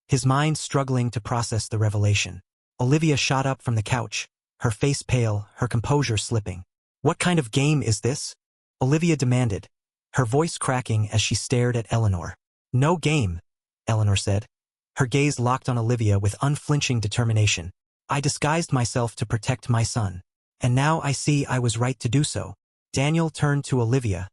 his mind struggling to process the revelation. Olivia shot up from the couch, her face pale, her composure slipping. "What kind of game is this?" Olivia demanded, her voice cracking as she stared at Eleanor. "No game," Eleanor said, her gaze locked on Olivia with unflinching determination. "I disguised myself to protect my son, And now I see I was right to do so. Daniel turned to Olivia,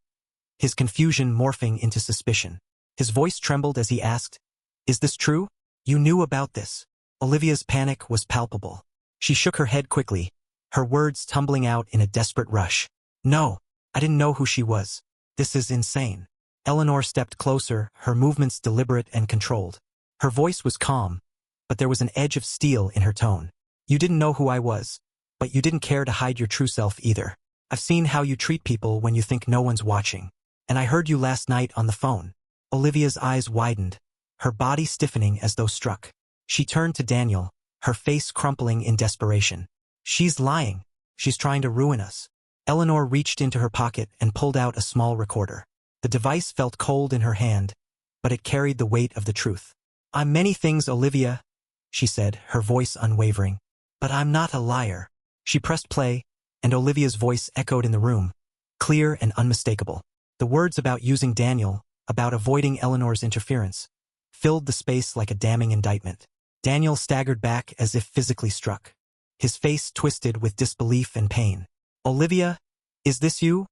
his confusion morphing into suspicion. His voice trembled as he asked, "Is this true? You knew about this?" Olivia's panic was palpable. She shook her head quickly, her words tumbling out in a desperate rush. "No, I didn't know who she was. This is insane." Eleanor stepped closer, her movements deliberate and controlled. Her voice was calm, but there was an edge of steel in her tone. "You didn't know who I was, but you didn't care to hide your true self either. I've seen how you treat people when you think no one's watching. And I heard you last night on the phone." Olivia's eyes widened, her body stiffening as though struck. She turned to Daniel, her face crumpling in desperation. "She's lying. She's trying to ruin us." Eleanor reached into her pocket and pulled out a small recorder. The device felt cold in her hand, but it carried the weight of the truth. "I'm many things, Olivia," she said, her voice unwavering. "But I'm not a liar." She pressed play, and Olivia's voice echoed in the room, clear and unmistakable. The words about using Daniel, about avoiding Eleanor's interference, filled the space like a damning indictment. Daniel staggered back as if physically struck, his face twisted with disbelief and pain. "Olivia, is this you?"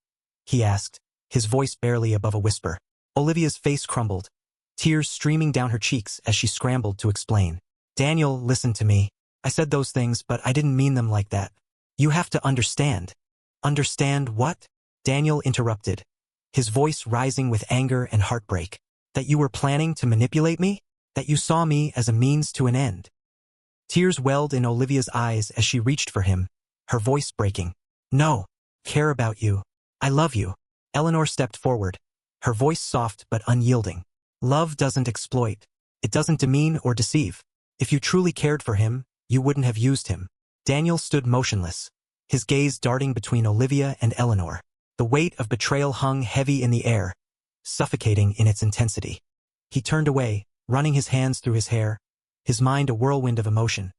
he asked, his voice barely above a whisper. Olivia's face crumbled, tears streaming down her cheeks as she scrambled to explain. "Daniel, listen to me. I said those things, but I didn't mean them like that. You have to understand." "Understand what?" Daniel interrupted, his voice rising with anger and heartbreak. "That you were planning to manipulate me? That you saw me as a means to an end?" Tears welled in Olivia's eyes as she reached for him, her voice breaking. "No, care about you. I love you." Eleanor stepped forward, her voice soft but unyielding. "Love doesn't exploit. It doesn't demean or deceive. If you truly cared for him, you wouldn't have used him." Daniel stood motionless, his gaze darting between Olivia and Eleanor. The weight of betrayal hung heavy in the air, suffocating in its intensity. He turned away, running his hands through his hair, his mind a whirlwind of emotion.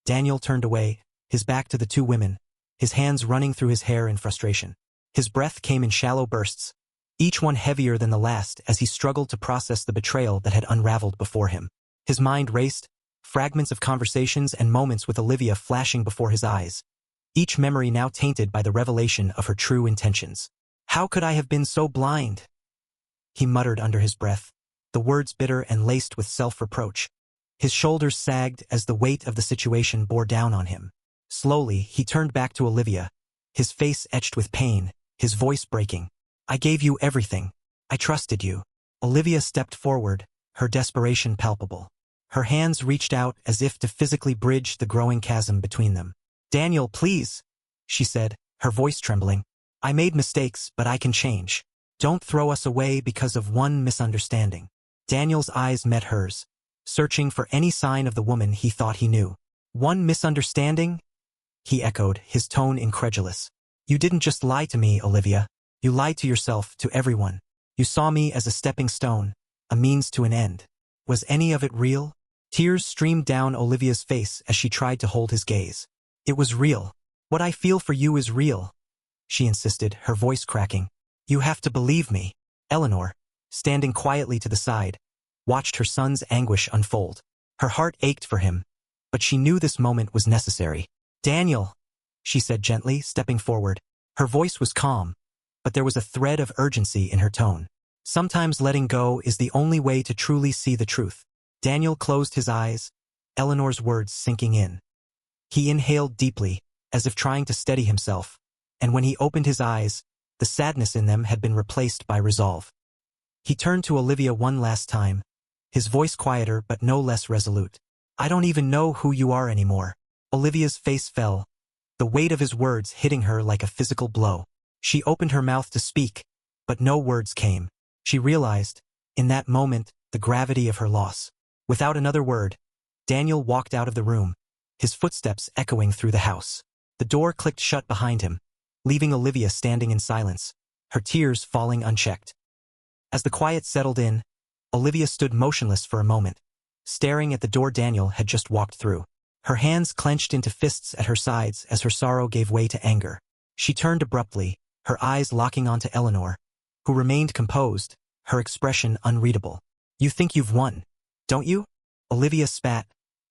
Daniel turned away, his back to the two women, his hands running through his hair in frustration. His breath came in shallow bursts, each one heavier than the last as he struggled to process the betrayal that had unraveled before him. His mind raced, fragments of conversations and moments with Olivia flashing before his eyes, each memory now tainted by the revelation of her true intentions. "How could I have been so blind?" he muttered under his breath, the words bitter and laced with self-reproach. His shoulders sagged as the weight of the situation bore down on him. Slowly, he turned back to Olivia, his face etched with pain, his voice breaking. "I gave you everything. I trusted you." Olivia stepped forward, her desperation palpable. Her hands reached out as if to physically bridge the growing chasm between them. "Daniel, please," she said, her voice trembling. "I made mistakes, but I can change. Don't throw us away because of one misunderstanding." Daniel's eyes met hers, searching for any sign of the woman he thought he knew. "One misunderstanding?" he echoed, his tone incredulous. "You didn't just lie to me, Olivia. You lied to yourself, to everyone. You saw me as a stepping stone, a means to an end. Was any of it real?" Tears streamed down Olivia's face as she tried to hold his gaze. "It was real. What I feel for you is real," she insisted, her voice cracking. "You have to believe me." Eleanor, standing quietly to the side, watched her son's anguish unfold. Her heart ached for him, but she knew this moment was necessary. "Daniel," she said gently, stepping forward. Her voice was calm, but there was a thread of urgency in her tone. "Sometimes letting go is the only way to truly see the truth." Daniel closed his eyes, Eleanor's words sinking in. He inhaled deeply, as if trying to steady himself, and when he opened his eyes, the sadness in them had been replaced by resolve. He turned to Olivia one last time, his voice quieter but no less resolute. "I don't even know who you are anymore." Olivia's face fell, the weight of his words hitting her like a physical blow. She opened her mouth to speak, but no words came. She realized, in that moment, the gravity of her loss. Without another word, Daniel walked out of the room, his footsteps echoing through the house. The door clicked shut behind him, leaving Olivia standing in silence, her tears falling unchecked. As the quiet settled in, Olivia stood motionless for a moment, staring at the door Daniel had just walked through. Her hands clenched into fists at her sides as her sorrow gave way to anger. She turned abruptly, her eyes locking onto Eleanor, who remained composed, her expression unreadable. "You think you've won, don't you?" Olivia spat,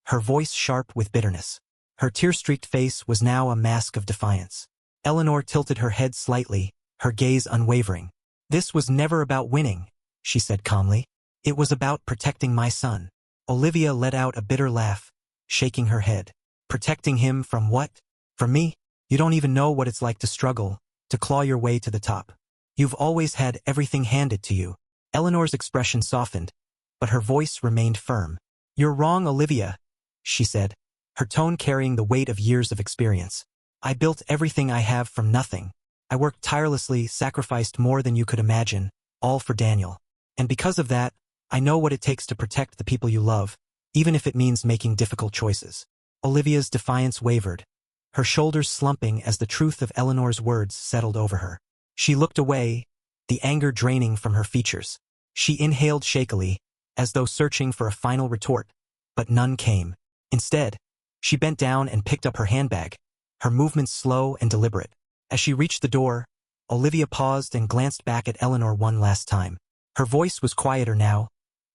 her voice sharp with bitterness. Her tear-streaked face was now a mask of defiance. Eleanor tilted her head slightly, her gaze unwavering. "This was never about winning," she said calmly. "It was about protecting my son." Olivia let out a bitter laugh, shaking her head. "Protecting him from what? From me? You don't even know what it's like to struggle, to claw your way to the top. You've always had everything handed to you." Eleanor's expression softened, but her voice remained firm. "You're wrong, Olivia," she said, her tone carrying the weight of years of experience. "I built everything I have from nothing. I worked tirelessly, sacrificed more than you could imagine, all for Daniel. And because of that, I know what it takes to protect the people you love, even if it means making difficult choices." Olivia's defiance wavered, her shoulders slumping as the truth of Eleanor's words settled over her. She looked away, the anger draining from her features. She inhaled shakily, as though searching for a final retort, but none came. Instead, she bent down and picked up her handbag, her movements slow and deliberate. As she reached the door, Olivia paused and glanced back at Eleanor one last time. Her voice was quieter now,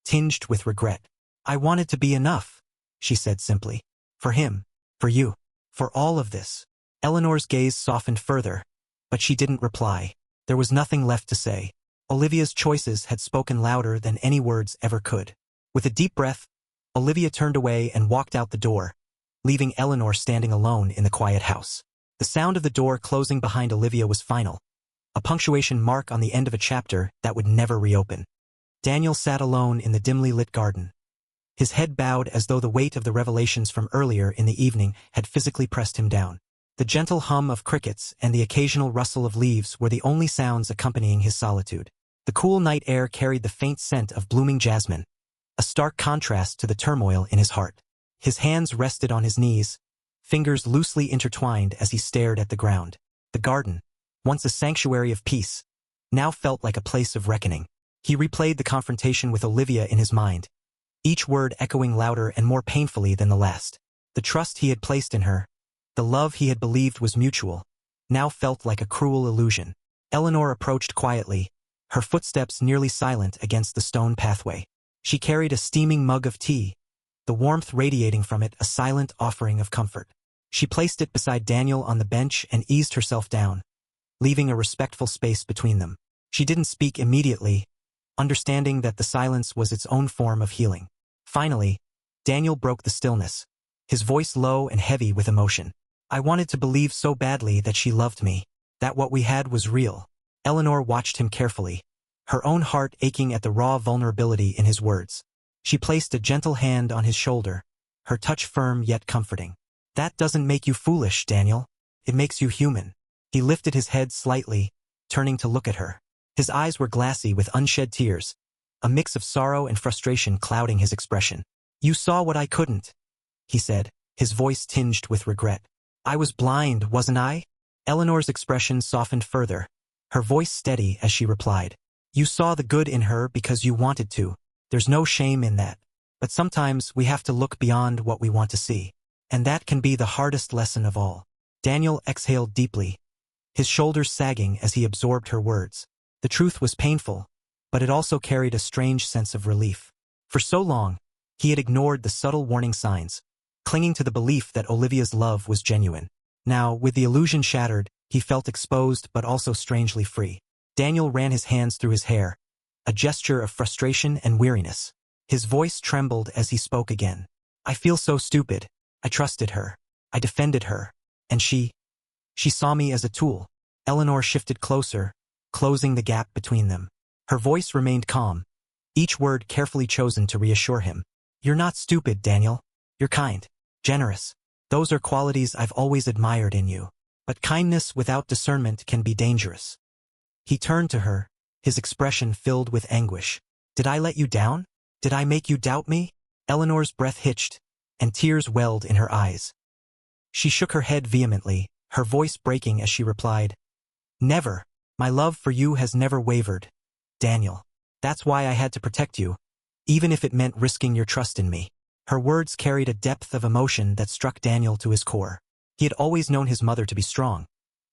tinged with regret. "I wanted to be enough," she said simply. "For him, for you, for all of this." Eleanor's gaze softened further, but she didn't reply. There was nothing left to say. Olivia's choices had spoken louder than any words ever could. With a deep breath, Olivia turned away and walked out the door, leaving Eleanor standing alone in the quiet house. The sound of the door closing behind Olivia was final, a punctuation mark on the end of a chapter that would never reopen. Daniel sat alone in the dimly lit garden, his head bowed as though the weight of the revelations from earlier in the evening had physically pressed him down. The gentle hum of crickets and the occasional rustle of leaves were the only sounds accompanying his solitude. The cool night air carried the faint scent of blooming jasmine, a stark contrast to the turmoil in his heart. His hands rested on his knees, fingers loosely intertwined as he stared at the ground. The garden, once a sanctuary of peace, now felt like a place of reckoning. He replayed the confrontation with Olivia in his mind, each word echoing louder and more painfully than the last. The trust he had placed in her, the love he had believed was mutual, now felt like a cruel illusion. Eleanor approached quietly, her footsteps nearly silent against the stone pathway. She carried a steaming mug of tea, the warmth radiating from it a silent offering of comfort. She placed it beside Daniel on the bench and eased herself down, leaving a respectful space between them. She didn't speak immediately, understanding that the silence was its own form of healing. Finally, Daniel broke the stillness, his voice low and heavy with emotion. "I wanted to believe so badly that she loved me, that what we had was real." Eleanor watched him carefully, her own heart aching at the raw vulnerability in his words. She placed a gentle hand on his shoulder, her touch firm yet comforting. "That doesn't make you foolish, Daniel. It makes you human." He lifted his head slightly, turning to look at her. His eyes were glassy with unshed tears, a mix of sorrow and frustration clouding his expression. "You saw what I couldn't," he said, his voice tinged with regret. "I was blind, wasn't I?" Eleanor's expression softened further, her voice steady as she replied. "You saw the good in her because you wanted to. There's no shame in that. But sometimes we have to look beyond what we want to see. And that can be the hardest lesson of all." Daniel exhaled deeply, his shoulders sagging as he absorbed her words. The truth was painful, but it also carried a strange sense of relief. For so long, he had ignored the subtle warning signs, clinging to the belief that Olivia's love was genuine. Now, with the illusion shattered, he felt exposed but also strangely free. Daniel ran his hands through his hair, a gesture of frustration and weariness. His voice trembled as he spoke again. "I feel so stupid. I trusted her. I defended her. And she saw me as a tool." Eleanor shifted closer, closing the gap between them. Her voice remained calm, each word carefully chosen to reassure him. "You're not stupid, Daniel. You're kind, generous. Those are qualities I've always admired in you. But kindness without discernment can be dangerous." He turned to her, his expression filled with anguish. "Did I let you down? Did I make you doubt me?" Eleanor's breath hitched, and tears welled in her eyes. She shook her head vehemently, her voice breaking as she replied, "Never. My love for you has never wavered, Daniel. That's why I had to protect you, even if it meant risking your trust in me." Her words carried a depth of emotion that struck Daniel to his core. He had always known his mother to be strong,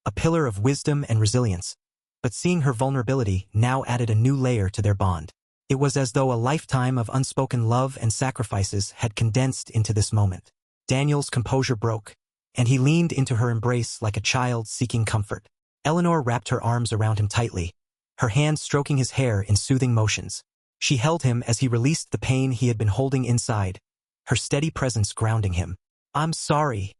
a pillar of wisdom and resilience, but seeing her vulnerability now added a new layer to their bond. It was as though a lifetime of unspoken love and sacrifices had condensed into this moment. Daniel's composure broke, and he leaned into her embrace like a child seeking comfort. Eleanor wrapped her arms around him tightly, her hands stroking his hair in soothing motions. She held him as he released the pain he had been holding inside, her steady presence grounding him. "I'm sorry,"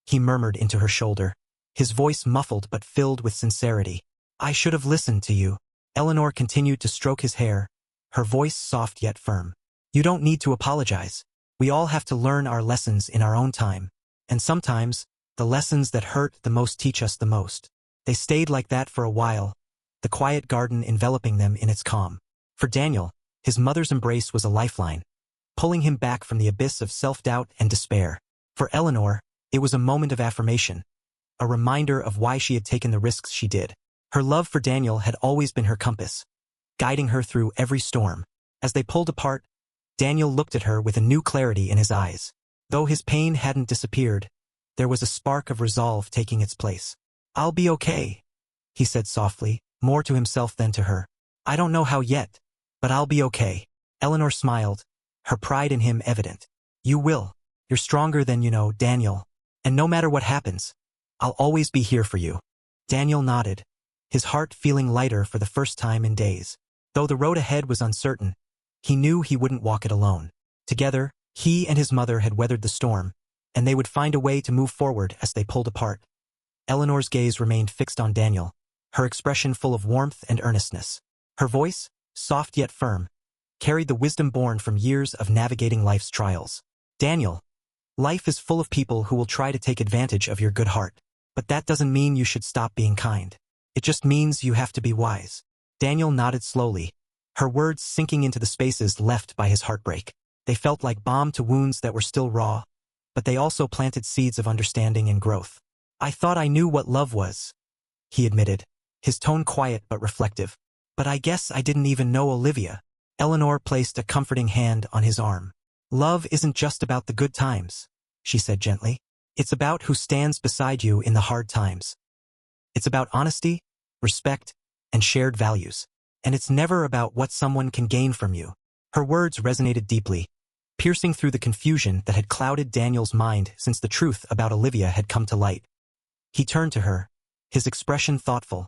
he murmured into her shoulder, his voice muffled but filled with sincerity. "I should have listened to you." Eleanor continued to stroke his hair, her voice soft yet firm. "You don't need to apologize. We all have to learn our lessons in our own time. And sometimes, the lessons that hurt the most teach us the most." They stayed like that for a while, the quiet garden enveloping them in its calm. For Daniel, his mother's embrace was a lifeline, pulling him back from the abyss of self-doubt and despair. For Eleanor, it was a moment of affirmation, a reminder of why she had taken the risks she did. Her love for Daniel had always been her compass, guiding her through every storm. As they pulled apart, Daniel looked at her with a new clarity in his eyes. Though his pain hadn't disappeared, there was a spark of resolve taking its place. "I'll be okay," he said softly, more to himself than to her. "I don't know how yet, but I'll be okay." Eleanor smiled, her pride in him evident. "You will. You're stronger than you know, Daniel. And no matter what happens, I'll always be here for you." Daniel nodded, his heart feeling lighter for the first time in days. Though the road ahead was uncertain, he knew he wouldn't walk it alone. Together, he and his mother had weathered the storm, and they would find a way to move forward as they pulled apart. Eleanor's gaze remained fixed on Daniel, her expression full of warmth and earnestness. Her voice, soft yet firm, carried the wisdom born from years of navigating life's trials. "Daniel, life is full of people who will try to take advantage of your good heart. But that doesn't mean you should stop being kind. It just means you have to be wise." Daniel nodded slowly, her words sinking into the spaces left by his heartbreak. They felt like balm to wounds that were still raw, but they also planted seeds of understanding and growth. "I thought I knew what love was," he admitted, his tone quiet but reflective. "But I guess I didn't even know Olivia." Eleanor placed a comforting hand on his arm. "Love isn't just about the good times," she said gently. "It's about who stands beside you in the hard times. It's about honesty, respect, and shared values. And it's never about what someone can gain from you." Her words resonated deeply, piercing through the confusion that had clouded Daniel's mind since the truth about Olivia had come to light. He turned to her, his expression thoughtful,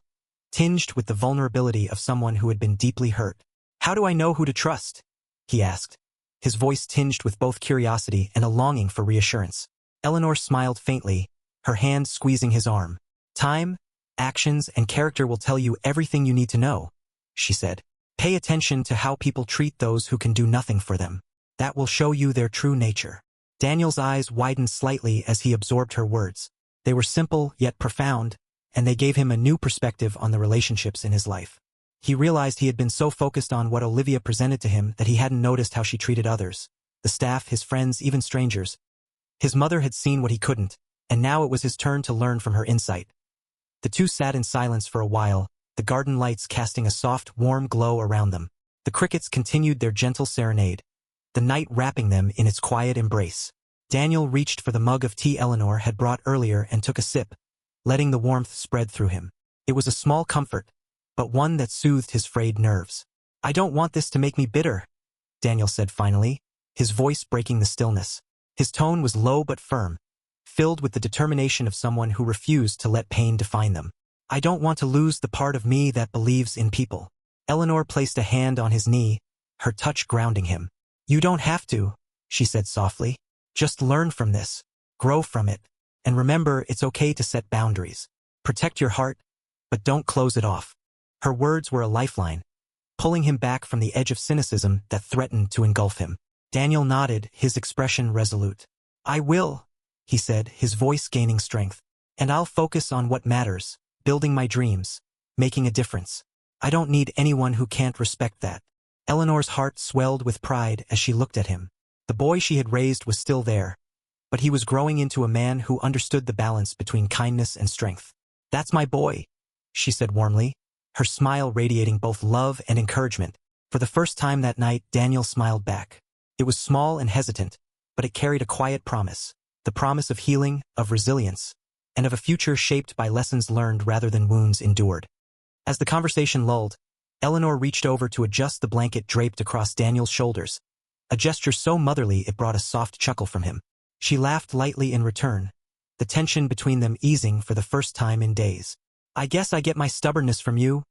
tinged with the vulnerability of someone who had been deeply hurt. "How do I know who to trust?" he asked, his voice tinged with both curiosity and a longing for reassurance. Eleanor smiled faintly, her hand squeezing his arm. "Time, actions, and character will tell you everything you need to know," she said. "Pay attention to how people treat those who can do nothing for them. That will show you their true nature." Daniel's eyes widened slightly as he absorbed her words. They were simple yet profound, and they gave him a new perspective on the relationships in his life. He realized he had been so focused on what Olivia presented to him that he hadn't noticed how she treated others, the staff, his friends, even strangers. His mother had seen what he couldn't, and now it was his turn to learn from her insight. The two sat in silence for a while, the garden lights casting a soft, warm glow around them. The crickets continued their gentle serenade, the night wrapping them in its quiet embrace. Daniel reached for the mug of tea Eleanor had brought earlier and took a sip, letting the warmth spread through him. It was a small comfort, but one that soothed his frayed nerves. "I don't want this to make me bitter," Daniel said finally, his voice breaking the stillness. His tone was low but firm, filled with the determination of someone who refused to let pain define them. "I don't want to lose the part of me that believes in people." Eleanor placed a hand on his knee, her touch grounding him. "You don't have to," she said softly. "Just learn from this, grow from it, and remember it's okay to set boundaries. Protect your heart, but don't close it off." Her words were a lifeline, pulling him back from the edge of cynicism that threatened to engulf him. Daniel nodded, his expression resolute. "I will," he said, his voice gaining strength. "And I'll focus on what matters, building my dreams, making a difference. I don't need anyone who can't respect that." Eleanor's heart swelled with pride as she looked at him. The boy she had raised was still there, but he was growing into a man who understood the balance between kindness and strength. "That's my boy," she said warmly, her smile radiating both love and encouragement. For the first time that night, Daniel smiled back. It was small and hesitant, but it carried a quiet promise, the promise of healing, of resilience, and of a future shaped by lessons learned rather than wounds endured. As the conversation lulled, Eleanor reached over to adjust the blanket draped across Daniel's shoulders, a gesture so motherly it brought a soft chuckle from him. She laughed lightly in return, the tension between them easing for the first time in days. "I guess I get my stubbornness from you,"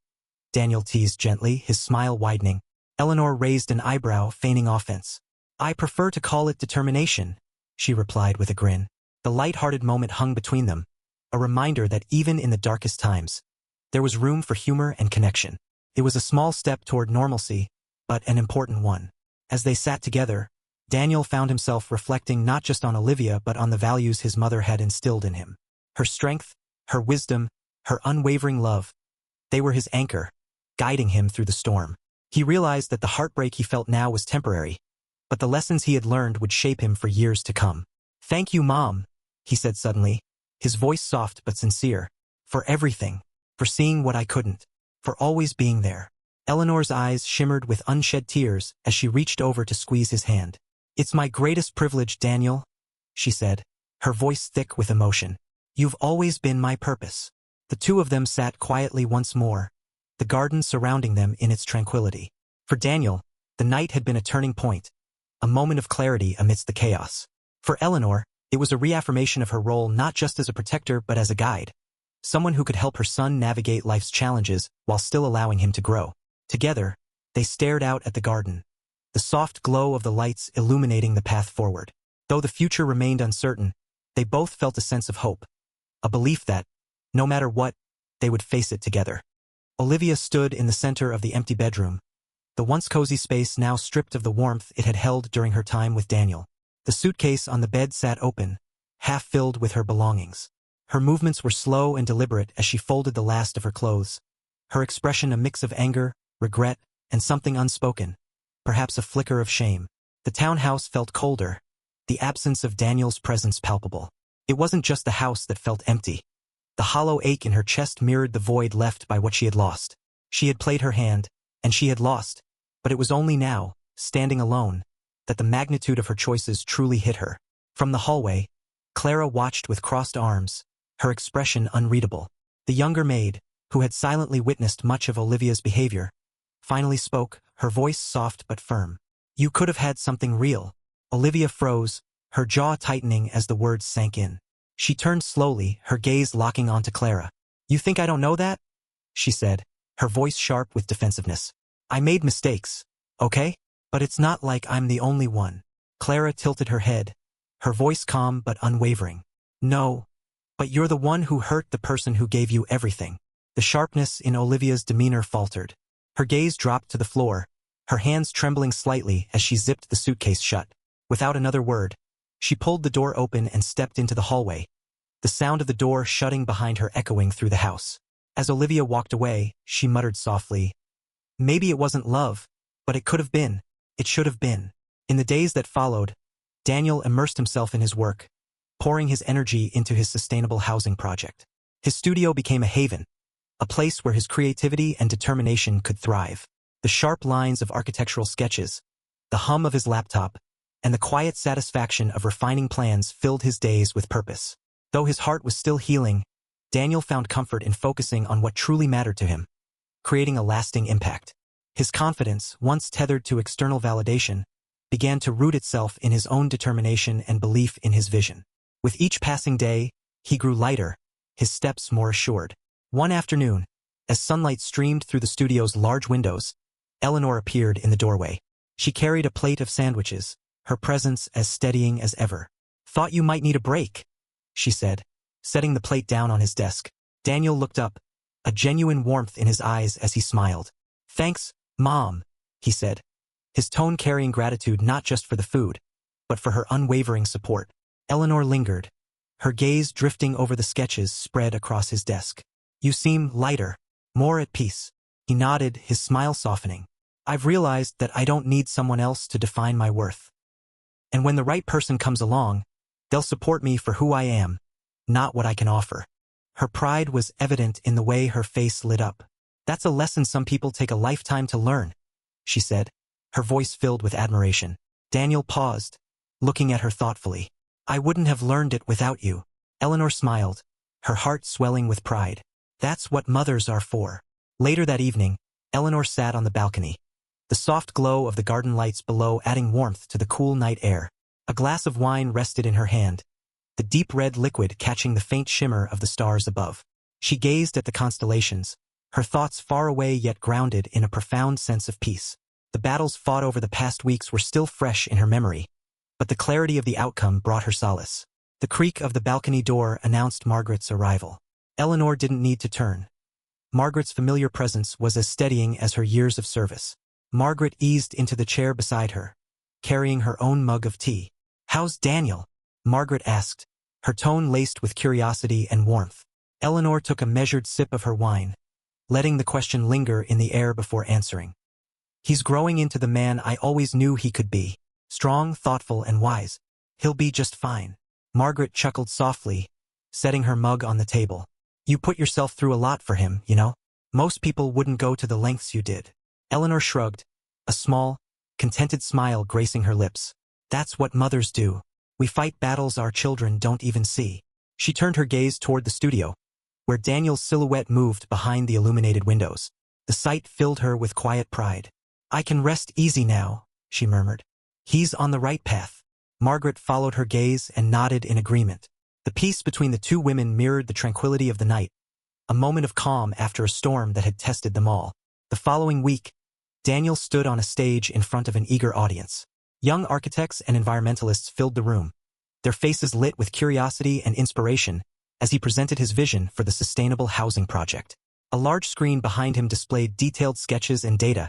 Daniel teased gently, his smile widening. Eleanor raised an eyebrow, feigning offense. "I prefer to call it determination," she replied with a grin. The light-hearted moment hung between them, a reminder that even in the darkest times, there was room for humor and connection. It was a small step toward normalcy, but an important one. As they sat together, Daniel found himself reflecting not just on Olivia but on the values his mother had instilled in him. Her strength, her wisdom, her unwavering love, they were his anchor, guiding him through the storm. He realized that the heartbreak he felt now was temporary, but the lessons he had learned would shape him for years to come. "Thank you, Mom," he said suddenly, his voice soft but sincere. "For everything. For seeing what I couldn't. For always being there." Eleanor's eyes shimmered with unshed tears as she reached over to squeeze his hand. "It's my greatest privilege, Daniel," she said, her voice thick with emotion. "You've always been my purpose." The two of them sat quietly once more, the garden surrounding them in its tranquility. For Daniel, the night had been a turning point, a moment of clarity amidst the chaos. For Eleanor, it was a reaffirmation of her role not just as a protector but as a guide, someone who could help her son navigate life's challenges while still allowing him to grow. Together, they stared out at the garden, the soft glow of the lights illuminating the path forward. Though the future remained uncertain, they both felt a sense of hope, a belief that, no matter what, they would face it together. Olivia stood in the center of the empty bedroom, the once cozy space now stripped of the warmth it had held during her time with Daniel. The suitcase on the bed sat open, half filled with her belongings. Her movements were slow and deliberate as she folded the last of her clothes, her expression a mix of anger, regret, and something unspoken, perhaps a flicker of shame. The townhouse felt colder, the absence of Daniel's presence palpable. It wasn't just the house that felt empty. The hollow ache in her chest mirrored the void left by what she had lost. She had played her hand, and she had lost, but it was only now, standing alone, that the magnitude of her choices truly hit her. From the hallway, Clara watched with crossed arms, her expression unreadable. The younger maid, who had silently witnessed much of Olivia's behavior, finally spoke, her voice soft but firm. "You could have had something real." Olivia froze, her jaw tightening as the words sank in. She turned slowly, her gaze locking onto Clara. "You think I don't know that?" she said, her voice sharp with defensiveness. "I made mistakes, okay? But it's not like I'm the only one." Clara tilted her head, her voice calm but unwavering. "No, but you're the one who hurt the person who gave you everything." The sharpness in Olivia's demeanor faltered. Her gaze dropped to the floor, her hands trembling slightly as she zipped the suitcase shut. Without another word, she pulled the door open and stepped into the hallway, the sound of the door shutting behind her echoing through the house. As Olivia walked away, she muttered softly, "Maybe it wasn't love, but it could have been. It should have been." In the days that followed, Daniel immersed himself in his work, pouring his energy into his sustainable housing project. His studio became a haven, a place where his creativity and determination could thrive. The sharp lines of architectural sketches, the hum of his laptop, and the quiet satisfaction of refining plans filled his days with purpose. Though his heart was still healing, Daniel found comfort in focusing on what truly mattered to him, creating a lasting impact. His confidence, once tethered to external validation, began to root itself in his own determination and belief in his vision. With each passing day, he grew lighter, his steps more assured. One afternoon, as sunlight streamed through the studio's large windows, Eleanor appeared in the doorway. She carried a plate of sandwiches, her presence as steadying as ever. "Thought you might need a break," she said, setting the plate down on his desk. Daniel looked up, a genuine warmth in his eyes as he smiled. "Thanks, Mom," he said, his tone carrying gratitude not just for the food, but for her unwavering support. Eleanor lingered, her gaze drifting over the sketches spread across his desk. "You seem lighter, more at peace." He nodded, his smile softening. "I've realized that I don't need someone else to define my worth. And when the right person comes along, they'll support me for who I am, not what I can offer." Her pride was evident in the way her face lit up. "That's a lesson some people take a lifetime to learn," she said, her voice filled with admiration. Daniel paused, looking at her thoughtfully. "I wouldn't have learned it without you." Eleanor smiled, her heart swelling with pride. "That's what mothers are for." Later that evening, Eleanor sat on the balcony, the soft glow of the garden lights below adding warmth to the cool night air. A glass of wine rested in her hand, the deep red liquid catching the faint shimmer of the stars above. She gazed at the constellations, her thoughts far away yet grounded in a profound sense of peace. The battles fought over the past weeks were still fresh in her memory, but the clarity of the outcome brought her solace. The creak of the balcony door announced Margaret's arrival. Eleanor didn't need to turn. Margaret's familiar presence was as steadying as her years of service. Margaret eased into the chair beside her, carrying her own mug of tea. "How's Daniel?" Margaret asked, her tone laced with curiosity and warmth. Eleanor took a measured sip of her wine, letting the question linger in the air before answering. "He's growing into the man I always knew he could be. Strong, thoughtful, and wise. He'll be just fine." Margaret chuckled softly, setting her mug on the table. "You put yourself through a lot for him, you know? Most people wouldn't go to the lengths you did." Eleanor shrugged, a small, contented smile gracing her lips. "That's what mothers do. We fight battles our children don't even see." She turned her gaze toward the studio, where Daniel's silhouette moved behind the illuminated windows. The sight filled her with quiet pride. "I can rest easy now," she murmured. "He's on the right path." Margaret followed her gaze and nodded in agreement. The peace between the two women mirrored the tranquility of the night, a moment of calm after a storm that had tested them all. The following week, Daniel stood on a stage in front of an eager audience. Young architects and environmentalists filled the room, their faces lit with curiosity and inspiration as he presented his vision for the sustainable housing project. A large screen behind him displayed detailed sketches and data,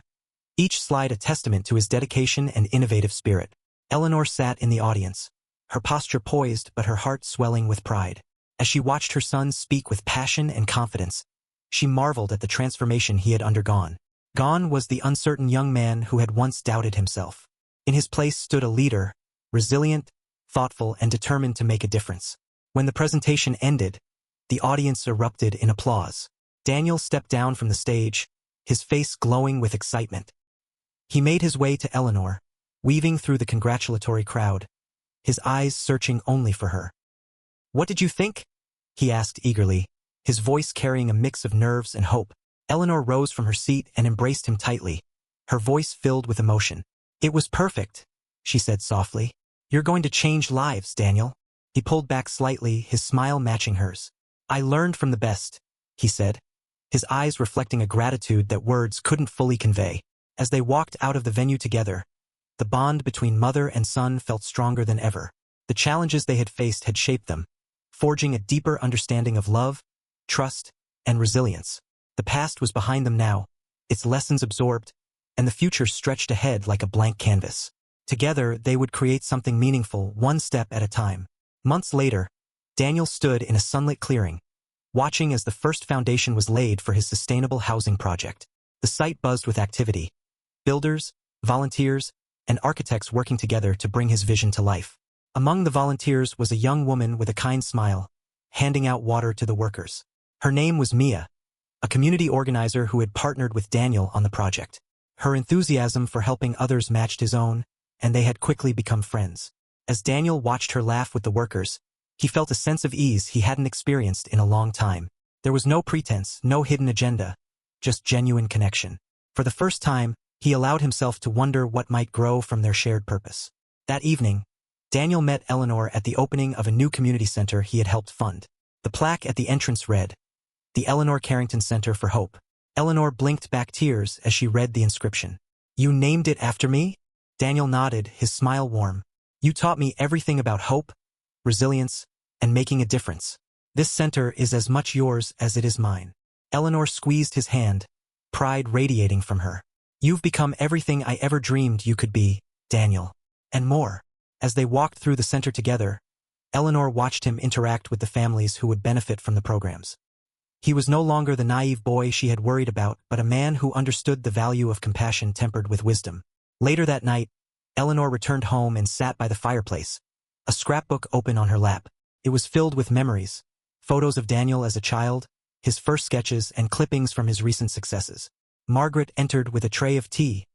each slide a testament to his dedication and innovative spirit. Eleanor sat in the audience, her posture poised but her heart swelling with pride. As she watched her son speak with passion and confidence, she marveled at the transformation he had undergone. Gone was the uncertain young man who had once doubted himself. In his place stood a leader, resilient, thoughtful, and determined to make a difference. When the presentation ended, the audience erupted in applause. Daniel stepped down from the stage, his face glowing with excitement. He made his way to Eleanor, weaving through the congratulatory crowd, his eyes searching only for her. "What did you think?" he asked eagerly, his voice carrying a mix of nerves and hope. Eleanor rose from her seat and embraced him tightly, her voice filled with emotion. "It was perfect," she said softly. "You're going to change lives, Daniel." He pulled back slightly, his smile matching hers. "I learned from the best," he said, his eyes reflecting a gratitude that words couldn't fully convey. As they walked out of the venue together, the bond between mother and son felt stronger than ever. The challenges they had faced had shaped them, forging a deeper understanding of love, trust, and resilience. The past was behind them now, its lessons absorbed, and the future stretched ahead like a blank canvas. Together, they would create something meaningful, one step at a time. Months later, Daniel stood in a sunlit clearing, watching as the first foundation was laid for his sustainable housing project. The site buzzed with activity, builders, volunteers, and architects working together to bring his vision to life. Among the volunteers was a young woman with a kind smile, handing out water to the workers. Her name was Mia, a community organizer who had partnered with Daniel on the project. Her enthusiasm for helping others matched his own, and they had quickly become friends. As Daniel watched her laugh with the workers, he felt a sense of ease he hadn't experienced in a long time. There was no pretense, no hidden agenda, just genuine connection. For the first time, he allowed himself to wonder what might grow from their shared purpose. That evening, Daniel met Eleanor at the opening of a new community center he had helped fund. The plaque at the entrance read, "The Eleanor Carrington Center for Hope." Eleanor blinked back tears as she read the inscription. "You named it after me?" Daniel nodded, his smile warm. "You taught me everything about hope, resilience, and making a difference. This center is as much yours as it is mine." Eleanor squeezed his hand, pride radiating from her. "You've become everything I ever dreamed you could be, Daniel. And more." As they walked through the center together, Eleanor watched him interact with the families who would benefit from the programs. He was no longer the naive boy she had worried about, but a man who understood the value of compassion tempered with wisdom. Later that night, Eleanor returned home and sat by the fireplace, a scrapbook open on her lap. It was filled with memories, photos of Daniel as a child, his first sketches, and clippings from his recent successes. Margaret entered with a tray of tea,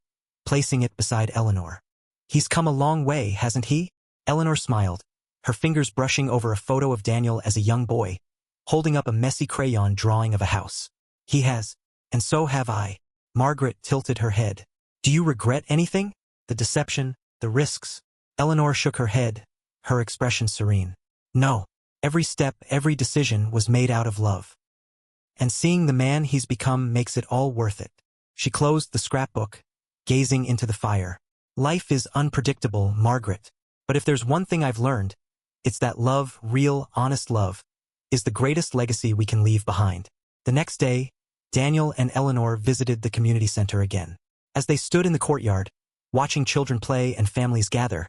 placing it beside Eleanor. "He's come a long way, hasn't he?" Eleanor smiled, her fingers brushing over a photo of Daniel as a young boy, holding up a messy crayon drawing of a house. "He has, and so have I." Margaret tilted her head. "Do you regret anything? The deception, the risks?" Eleanor shook her head, her expression serene. No. Every step, every decision was made out of love. And seeing the man he's become makes it all worth it. She closed the scrapbook, gazing into the fire. Life is unpredictable, Margaret. But if there's one thing I've learned, it's that love, real, honest love, is the greatest legacy we can leave behind. The next day, Daniel and Eleanor visited the community center again. As they stood in the courtyard, watching children play and families gather,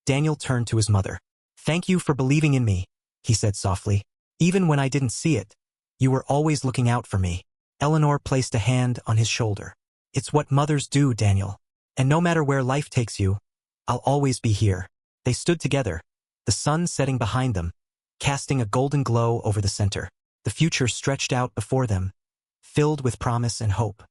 Daniel turned to his mother. "Thank you for believing in me," he said softly. "Even when I didn't see it, you were always looking out for me." Eleanor placed a hand on his shoulder. "It's what mothers do, Daniel. And no matter where life takes you, I'll always be here." They stood together, the sun setting behind them, casting a golden glow over the center. The future stretched out before them, filled with promise and hope.